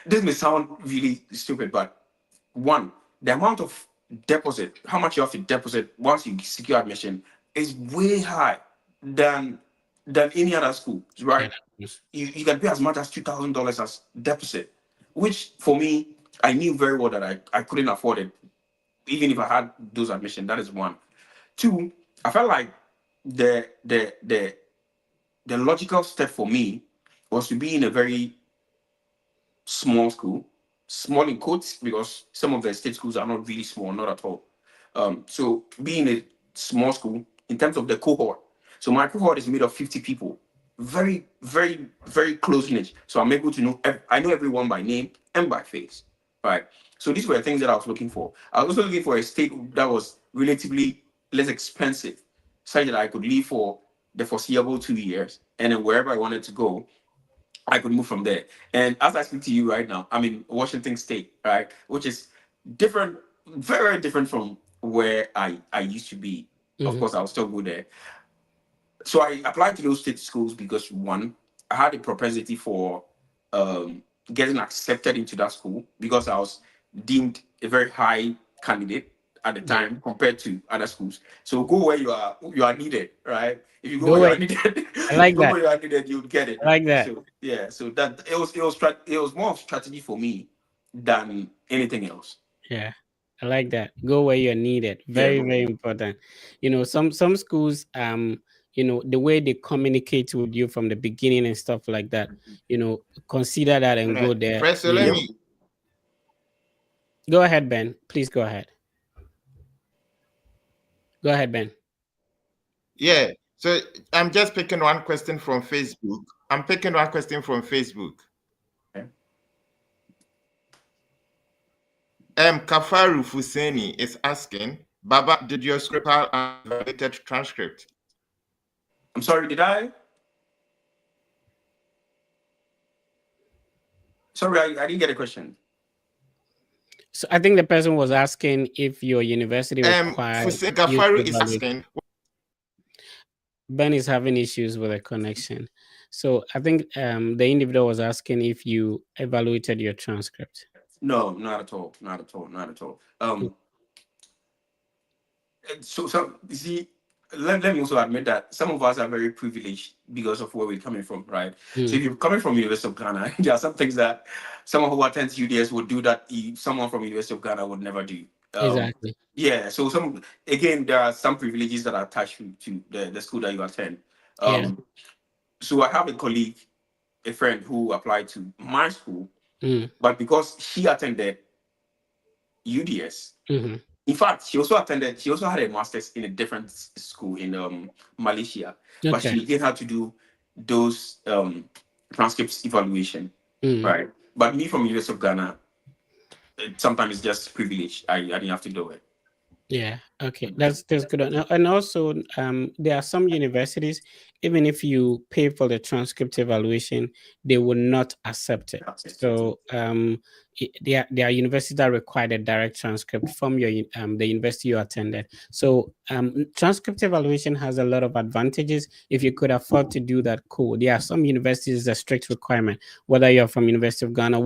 this may sound really stupid, but one, the amount of deposit, how much you have to deposit once you secure admission, is way high than than any other school, Yeah. right? You can pay as much as $2,000 as deposit, which for me, I knew very well that I couldn't afford it, even if I had those admission. That is one. Two, I felt like the logical step for me was to be in a very small school, small in quotes, because some of the state schools are not really small, not at all. So being a small school in terms of the cohort. So my cohort is made of 50 people, very, very, very close knit. So I'm able to know, I know everyone by name and by face, right? So these were the things that I was looking for. I was also looking for a state that was relatively less expensive, such that I could live for the foreseeable 2 years, and then wherever I wanted to go, I could move from there. And as I speak to you right now, I'm in Washington State, right, which is different, very, very different from where I used to be. Of Mhm. course, I'll still go there. So I applied to those state schools because one, I had a propensity for getting accepted into that school because I was deemed a very high candidate at the Yeah. time compared to other schools. So go where you are needed, right? If you go Go where you away. are needed, I like go that. where you are needed, you'll get it. I like that. So yeah, so that it was more of strategy for me than anything else. Yeah. I like that. Go where you're needed. Yeah, Very, go very where. important. Some schools, the way they communicate with you from the beginning and stuff like that, consider that and go Right. there. First, so let Yep. me. Go ahead, Ben. Please go ahead. Go ahead, Ben. Yeah. So I'm just picking one question from Facebook. I'm picking one question from Facebook. Okay. Kafaru Fuseni is asking, Baba, did your script have a validated transcript? I'm sorry, did I? Sorry, I didn't get a question. So I think the person was asking if your university required Fuseni you Kafaru to is validate. asking, Ben is having issues with the connection. So I think the individual was asking if you evaluated your transcript. No, not at all. Not at all. Not at all. Mm, So you see, let me also admit that some of us are very privileged because of where we're coming from, right? So mm, if you're coming from University of Ghana, there are some things that someone who attends UDS would do that someone from University of Ghana would never do. exactly. Yeah, so some again, there are some privileges that are attached to the school that you attend. Yeah. Um, so I have a colleague, a friend who applied to my school, Mm, but because she attended UDS, hmm. in fact, she also attended. She also had a master's in a different school in Malaysia, but Okay. she didn't have to do those transcripts evaluation, Mm. right? But me from University of Ghana, sometimes it's just privilege. I didn't have to do it. Yeah, okay, that's good. And also, there are some universities, even if you pay for the transcript evaluation, they will not accept it. So, there are universities that require the direct transcript from the university you attended. So, transcript evaluation has a lot of advantages. If you could afford to do that, cool. There are some universities a strict requirement, whether you're from University of Ghana,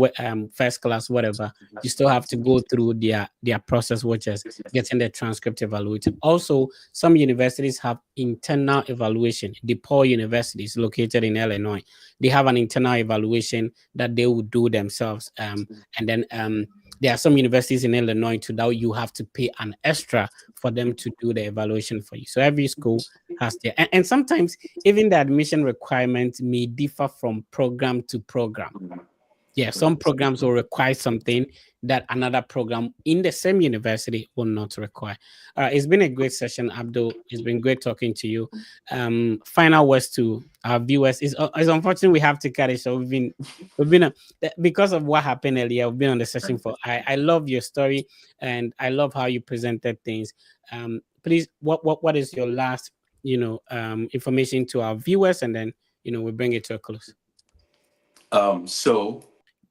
first class, whatever, you still have to go through their process, which is getting the transcript evaluated. Also, some universities have internal evaluation. DePaul University is located in Illinois. They have an internal evaluation that they will do themselves. And then there are some universities in Illinois too that you have to pay an extra for them to do the evaluation for you. So every school has their, and sometimes even the admission requirements may differ from program to program. Yeah, some programs will require something that another program in the same university will not require. It's been a great session, Abdul. It's been great talking to you. Final words to our viewers. It's unfortunate we have to cut it. So because of what happened earlier. We've been on the session for. I love your story and I love how you presented things. Please, what is your last information to our viewers, and then we bring it to a close. So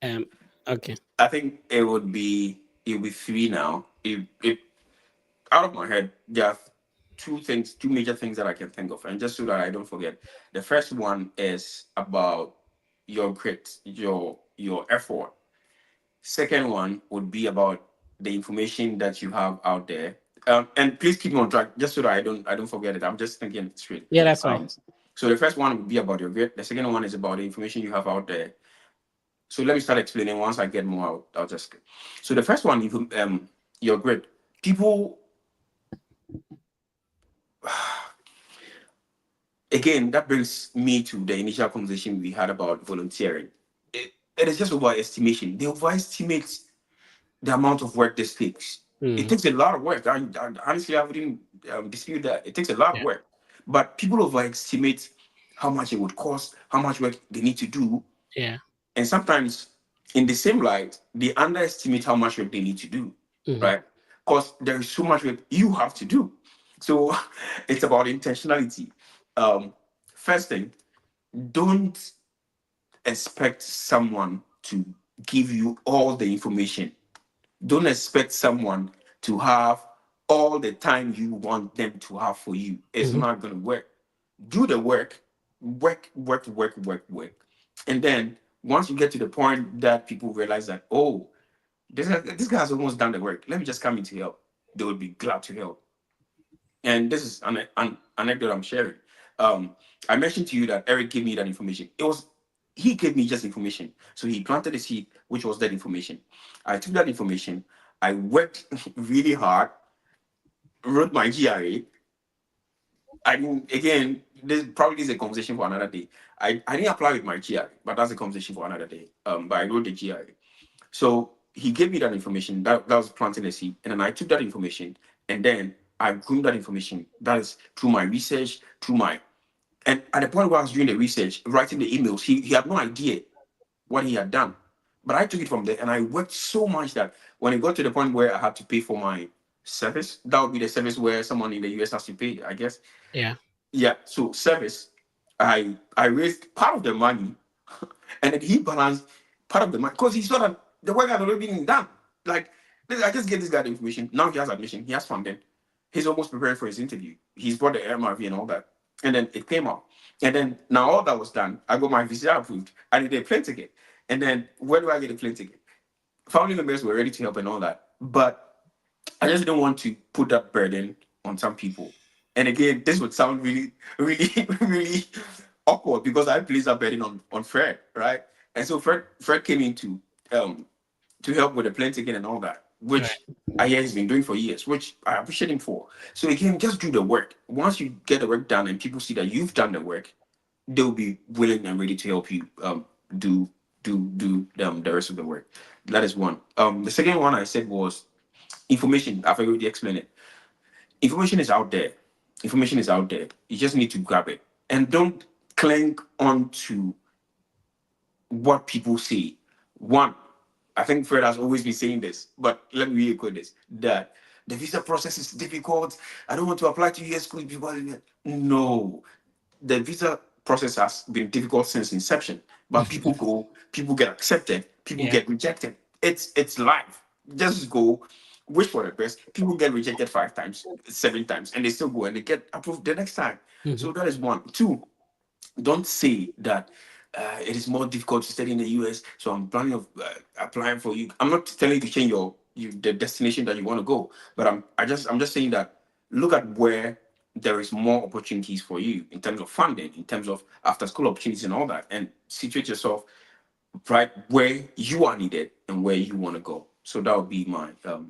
Um, okay. I think it would be three now. It out of my head, there are two major things that I can think of, and just so that I don't forget. The first one is about your grit, your effort. Second one would be about the information that you have out there. And please keep me on track, just so that I don't forget it. I'm just thinking it straight. Yeah, that's fine. Um, so the first one would be about your grit. The second one is about the information you have out there. So let me start explaining. Once I get more out, I'll just. So the first one, your grit. People, again, that brings me to the initial conversation we had about volunteering. It is just overestimation. They overestimate the amount of work this takes. It Mm, takes a lot of work. Honestly, I wouldn't dispute that. It takes a lot of yeah. work. But people overestimate how much it would cost, how much work they need to do. Yeah. And sometimes, in the same light, they underestimate how much work they need to do, Hmm. right? Because there is so much work you have to do. So it's about intentionality. Um, First thing, don't expect someone to give you all the information. Don't expect someone to have all the time you want them to have for you. It's Hmm. not going to work. Do the work, work. And then once you get to the point that people realize that, oh, this guy has almost done the work, let me just come in to help, they would be glad to help. And this is an anecdote I'm sharing. I mentioned to you that Eric gave me that information. He gave me just information. So he planted a seed, which was that information. I took that information, I worked really hard, wrote my GRA. I mean, again, this probably is a conversation for another day. I didn't apply with my GRA, but that's a conversation for another day. But I wrote the GRA. So he gave me that information. That was planting a seed. And then I took that information and then I groomed that information. That is through my research, through my and at the point where I was doing the research, writing the emails, he had no idea what he had done. But I took it from there and I worked so much that when it got to the point where I had to pay for my service, that would be the service where someone in the US has to pay, I guess. Yeah. Yeah. So service, I raised part of the money and then he balanced part of the money because he saw that the work had already been done. Like I just get this guy the information. Now he has admission, he has funding. He's almost preparing for his interview. He's brought the MRV and all that. And then it came out. And then now all that was done, I got my visa approved. I needed a plane ticket. And then where do I get a plane ticket? Family members were ready to help and all that. But I just didn't want to put that burden on some people. And again, this would sound really, really, really awkward because I placed that burden on Fred, right? And so Fred came in to help with the plane ticket and all that, Right. which I hear he's been doing for years, which I appreciate him for. So again, just do the work. Once you get the work done and people see that you've done the work, they'll be willing and ready to help you do the rest of the work. That is one. The second one I said was information. I've already explained it. Information is out there. Information is out there. You just need to grab it and don't cling on to what people say. One, I think Fred has always been saying this, but let me re-echo this: that the visa process is difficult. I don't want to apply to US school because no, the visa process has been difficult since inception. But people go, people get accepted, people Yeah. get rejected. It's life. Just go, wish for the best. People get rejected 5 times, 7 times, and they still go and they get approved the next time. Mhm. So that is one. Two, don't say that it is more difficult to study in the US. So I'm planning of applying for you. I'm not telling you to change the destination that you want to go, but I'm just saying that look at where there is more opportunities for you in terms of funding, in terms of after school opportunities and all that, and situate yourself right where you are needed and where you want to go. So that would be my yeah.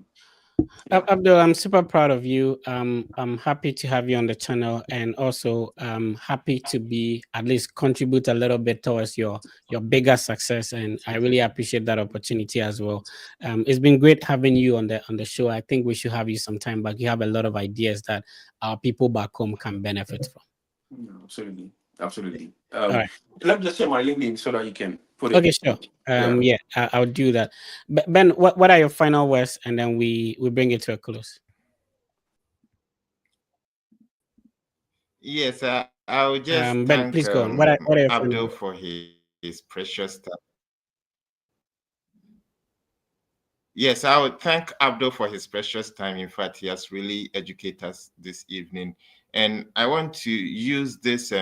Abdul, I'm super proud of you. I'm happy to have you on the channel, and also happy to be at least contribute a little bit towards your bigger success. And I really appreciate that opportunity as well. It's been great having you on the show. I think we should have you sometime back. You have a lot of ideas that our people back home can benefit from. No, absolutely, absolutely. All right. Let me just share my LinkedIn so that you can put it. Okay, sure. Yeah. Yeah, I'll do that. Ben, what are your final words, and then we bring it to a close. Yes, I'll just Ben, thank please go on. What are your final Abdul words? for his precious time. Yes, I would thank Abdul for his precious time. In fact, he has really educated us this evening. And I want to use this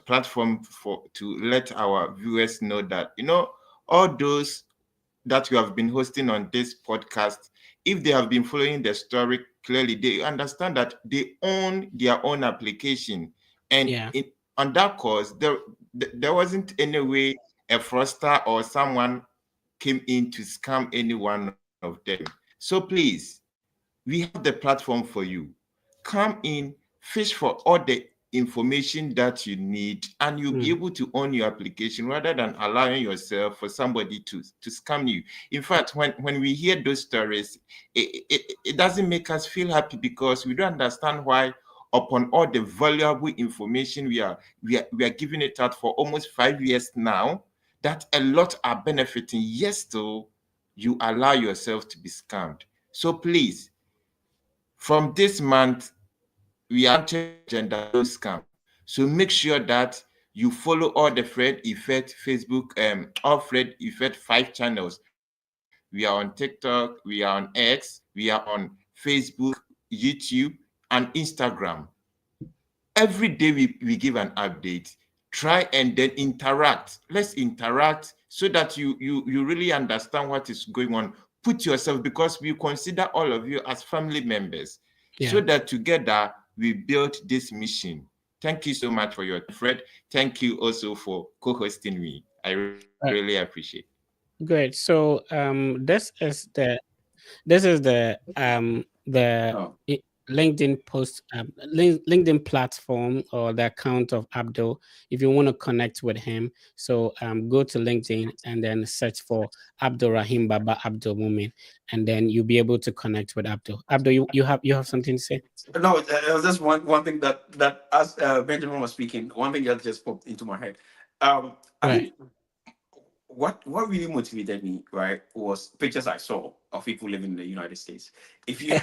platform for to let our viewers know that, all those that you have been hosting on this podcast, if they have been following the story clearly, they understand that they own their own application. And Yeah. on that course, there wasn't any way a fraudster or someone came in to scam any one of them. So please, we have the platform for you. Come in, fish for all the information that you need, and you'll be Mm, able to own your application rather than allowing yourself for somebody to scam you. In fact, when we hear those stories, it doesn't make us feel happy because we don't understand why, upon all the valuable information we are giving it out for almost 5 years now, that a lot are benefiting, yes, still you allow yourself to be scammed. So please, from this month, we are launching agenda no scam. So make sure that you follow all the Fred Effect Facebook, all Fred Effect 5 channels. We are on TikTok, we are on X, we are on Facebook, YouTube, and Instagram. Every day we give an update. Try and then interact. Let's interact so that you really understand what is going on. Put yourself, because we consider all of you as family members, so yeah. that together we build this mission. Thank you so much for your time, Fred. Thank you also for co-hosting me. I really appreciate. Great. So this is the Oh. LinkedIn post LinkedIn platform, or the account of Abdul. If you want to connect with him, so go to LinkedIn and then search for Abdul Rahim Baba Abdul Mumin, and then you'll be able to connect with Abdul. Abdul, you have something to say? No, it was just one thing that as Benjamin was speaking, one thing that just popped into my head. I Right. think what really motivated me, right, was pictures I saw of people living in the United States. If you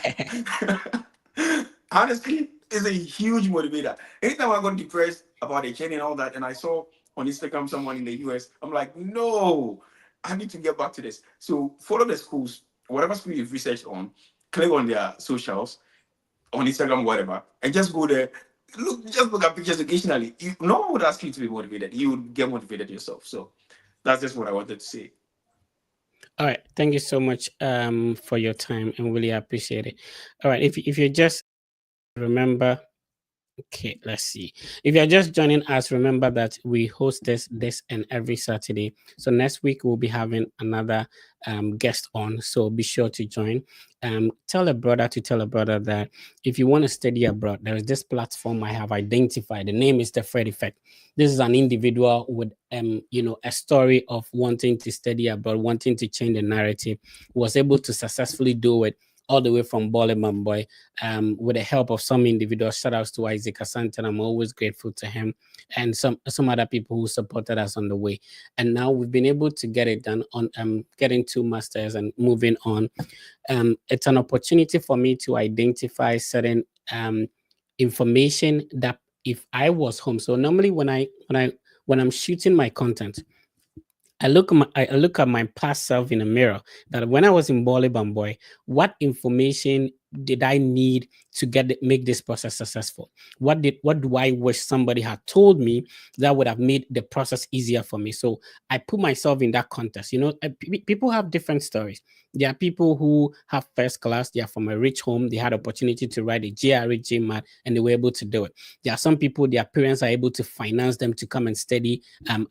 honestly, it's a huge motivator. Anytime I got depressed about a journey and all that, and I saw on Instagram someone in the US, I'm like, no, I need to get back to this. So follow the schools, whatever school you've researched on, click on their socials, on Instagram, whatever, and just go there. just look at pictures occasionally. No one would ask you to be motivated. You would get motivated yourself. So that's just what I wanted to say. All right. Thank you so much for your time and really appreciate it. All right. If you just remember, okay, let's see. If you're just joining us, remember that we host this and every Saturday. So next week we'll be having another guest on. So be sure to join. Tell a brother to tell a brother that if you want to study abroad, there is this platform I have identified. The name is the Fred Effect. This is an individual with a story of wanting to study abroad, wanting to change the narrative, was able to successfully do it all the way from Boleman Boy with the help of some individuals. Shout outs to Isaac Asante, and I'm always grateful to him and some other people who supported us on the way. And now we've been able to get it done on getting two masters and moving on. It's an opportunity for me to identify certain information that if I was home. So normally when I'm shooting my content, I look at my past self in a mirror that when I was in Bali Bamboy, what information did I need to make this process successful? What do I wish somebody had told me that would have made the process easier for me? So I put myself in that context. People have different stories. There are people who have first class, they are from a rich home, they had opportunity to write a GRE GMAT and they were able to do it. There are some people, their parents are able to finance them to come and study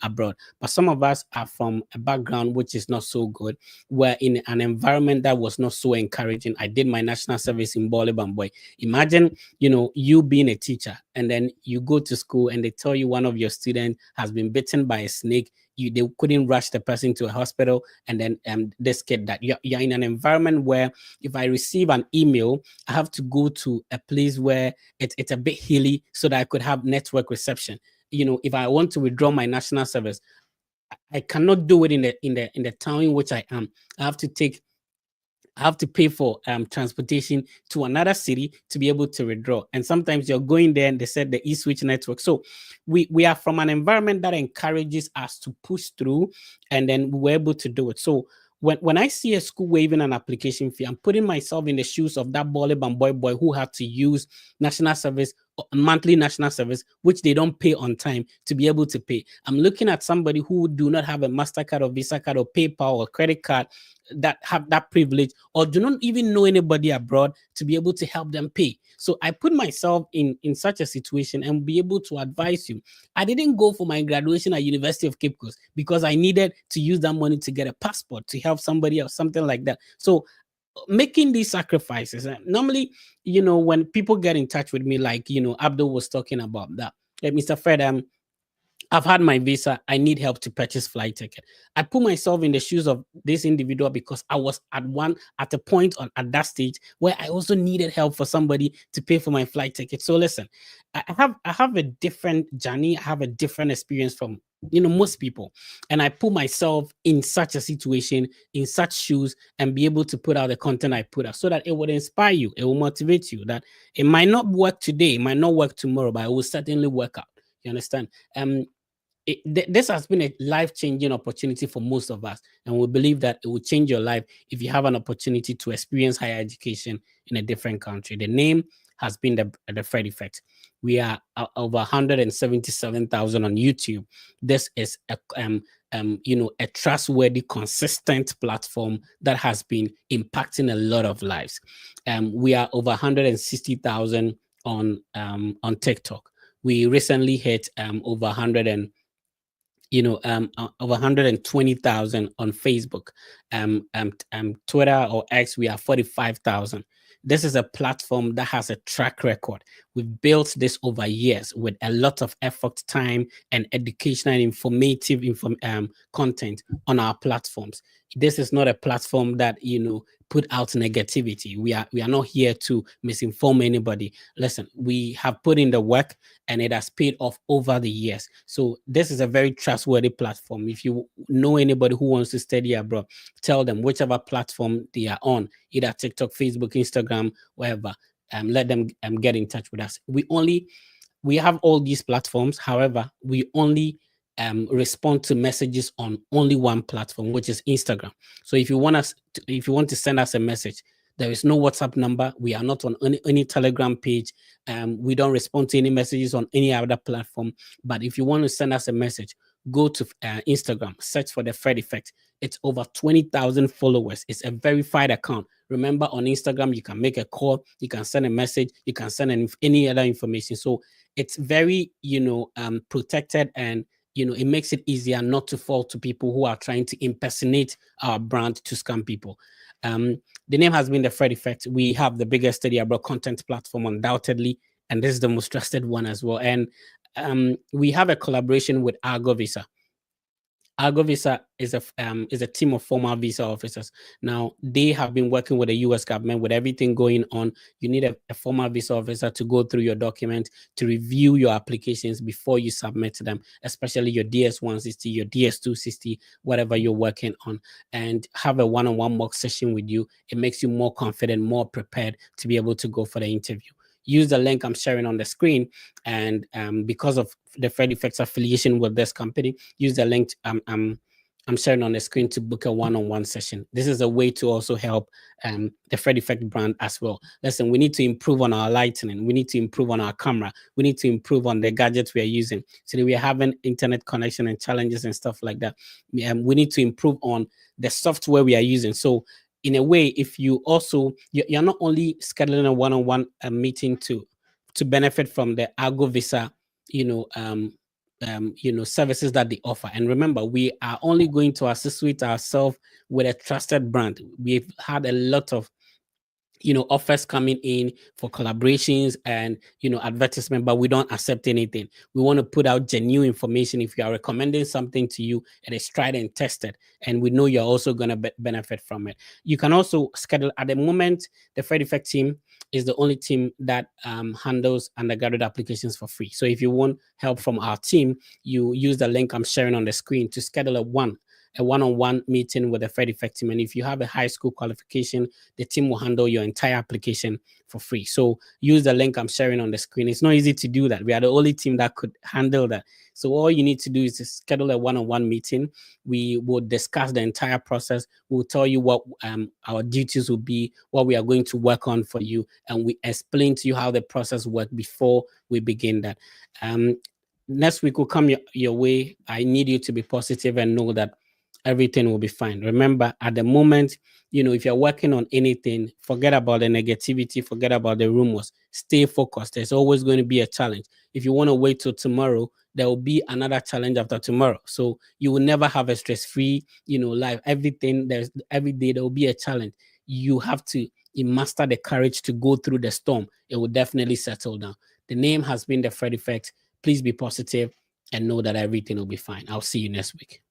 abroad. But some of us are from a background which is not so good. We're in an environment that was not so encouraging. I did my national service in Bole Bamboy. Imagine, you being a teacher and then you go to school and they tell you one of your students has been bitten by a snake. They couldn't rush the person to a hospital, and then this kid that you're in an environment where if I receive an email, I have to go to a place where it's a bit hilly so that I could have network reception. If I want to withdraw my national service, I cannot do it in the town in which I am. I have to take I have to pay for transportation to another city to be able to withdraw. And sometimes you're going there and they said the e-switch network. So we are from an environment that encourages us to push through, and then we were able to do it. So when I see a school waiving an application fee, I'm putting myself in the shoes of that boy who had to use national service, monthly national service, which they don't pay on time to be able to pay. I'm looking at somebody who do not have a MasterCard or Visa card or PayPal or credit card that have that privilege, or do not even know anybody abroad to be able to help them pay. So I put myself in such a situation and be able to advise you. I didn't go for my graduation at University of Cape Coast because I needed to use that money to get a passport to help somebody else, something like that. So making these sacrifices, normally, when people get in touch with me, like Abdul was talking about that, Mr. Fred, I've had my visa. I need help to purchase flight ticket. I put myself in the shoes of this individual because I was at a point at that stage where I also needed help for somebody to pay for my flight ticket. So listen, I have a different journey. I have a different experience from most people, and I put myself in such a situation, in such shoes, and be able to put out the content I put out so that it would inspire you, it will motivate you. That it might not work today, it might not work tomorrow, but it will certainly work out. You understand? This has been a life-changing opportunity for most of us, and we believe that it will change your life if you have an opportunity to experience higher education in a different country. The name has been the Fred Effect. We are over 177,000 on YouTube. This is a trustworthy, consistent platform that has been impacting a lot of lives. We are over 160,000 on TikTok. We recently hit over 100 and over 120,000 on Facebook. Twitter or X, we are 45,000. This is a platform that has a track record. We've built this over years with a lot of effort, time, and educational and informative content on our platforms. This is not a platform that put out negativity. We are not here to misinform anybody. Listen, we have put in the work and it has paid off over the years. So this is a very trustworthy platform. If you know anybody who wants to study abroad, tell them whichever platform they are on, either TikTok, Facebook, Instagram, wherever. Let them get in touch with us. We have all these platforms. However, we only respond to messages on only one platform, which is Instagram. So if you want to send us a message, There is no WhatsApp number. We are not on any Telegram page. We don't respond to any messages on any other platform. But if you want to send us a message, go to Instagram, search for the Fred Effect. It's over 20,000 followers. It's a verified account. Remember, on Instagram, you can make a call, you can send a message, you can send any other information. So it's very, protected, and it makes it easier not to fall to people who are trying to impersonate our brand to scam people. The name has been the Fred Effect. We have the biggest study abroad content platform, undoubtedly, and this is the most trusted one as well. And we have a collaboration with Argo Visa. Argo Visa is a team of former visa officers. Now, they have been working with the US government with everything going on. You need a former visa officer to go through your document, to review your applications before you submit them, especially your DS-160, your DS-260, whatever you're working on, and have a one-on-one mock session with you. It makes you more confident, more prepared to be able to go for the interview. Use the link I'm sharing on the screen, and because of the Fred Effects affiliation with this company, use the link I'm sharing on the screen to book a one-on-one session. This is a way to also help the Fred Effect brand as well. Listen, we need to improve on our lighting. We need to improve on our camera. We need to improve on the gadgets we are using. So that we are having internet connection and challenges and stuff like that. We need to improve on the software we are using. So in a way, if you also, you're not only scheduling a one-on-one meeting to benefit from the Argo Visa, services that they offer. And remember, we are only going to associate ourselves with a trusted brand. We've had a lot of offers coming in for collaborations and advertisement, but we don't accept anything. We want to put out genuine information. If you are recommending something to you, it is tried and tested, and we know you're also going to benefit from it. You can also schedule. At the moment, the Fred Effect team is the only team that handles undergraduate applications for free. So if you want help from our team, you use the link I'm sharing on the screen to schedule a one-on-one meeting with the Fred Effect team. And if you have a high school qualification, the team will handle your entire application for free. So use the link I'm sharing on the screen. It's not easy to do that. We are the only team that could handle that. So all you need to do is to schedule a one-on-one meeting. We will discuss the entire process. We'll tell you what our duties will be, what we are going to work on for you, and we explain to you how the process works before we begin that. Next week will come your way. I need you to be positive and know that everything will be fine. Remember, at the moment, if you're working on anything, forget about the negativity, forget about the rumors, stay focused. There's always going to be a challenge. If you want to wait till tomorrow, there will be another challenge after tomorrow. So you will never have a stress-free, life. Every day there will be a challenge. You have to master the courage to go through the storm. It will definitely settle down. The name has been the Fred Effect. Please be positive and know that everything will be fine. I'll see you next week.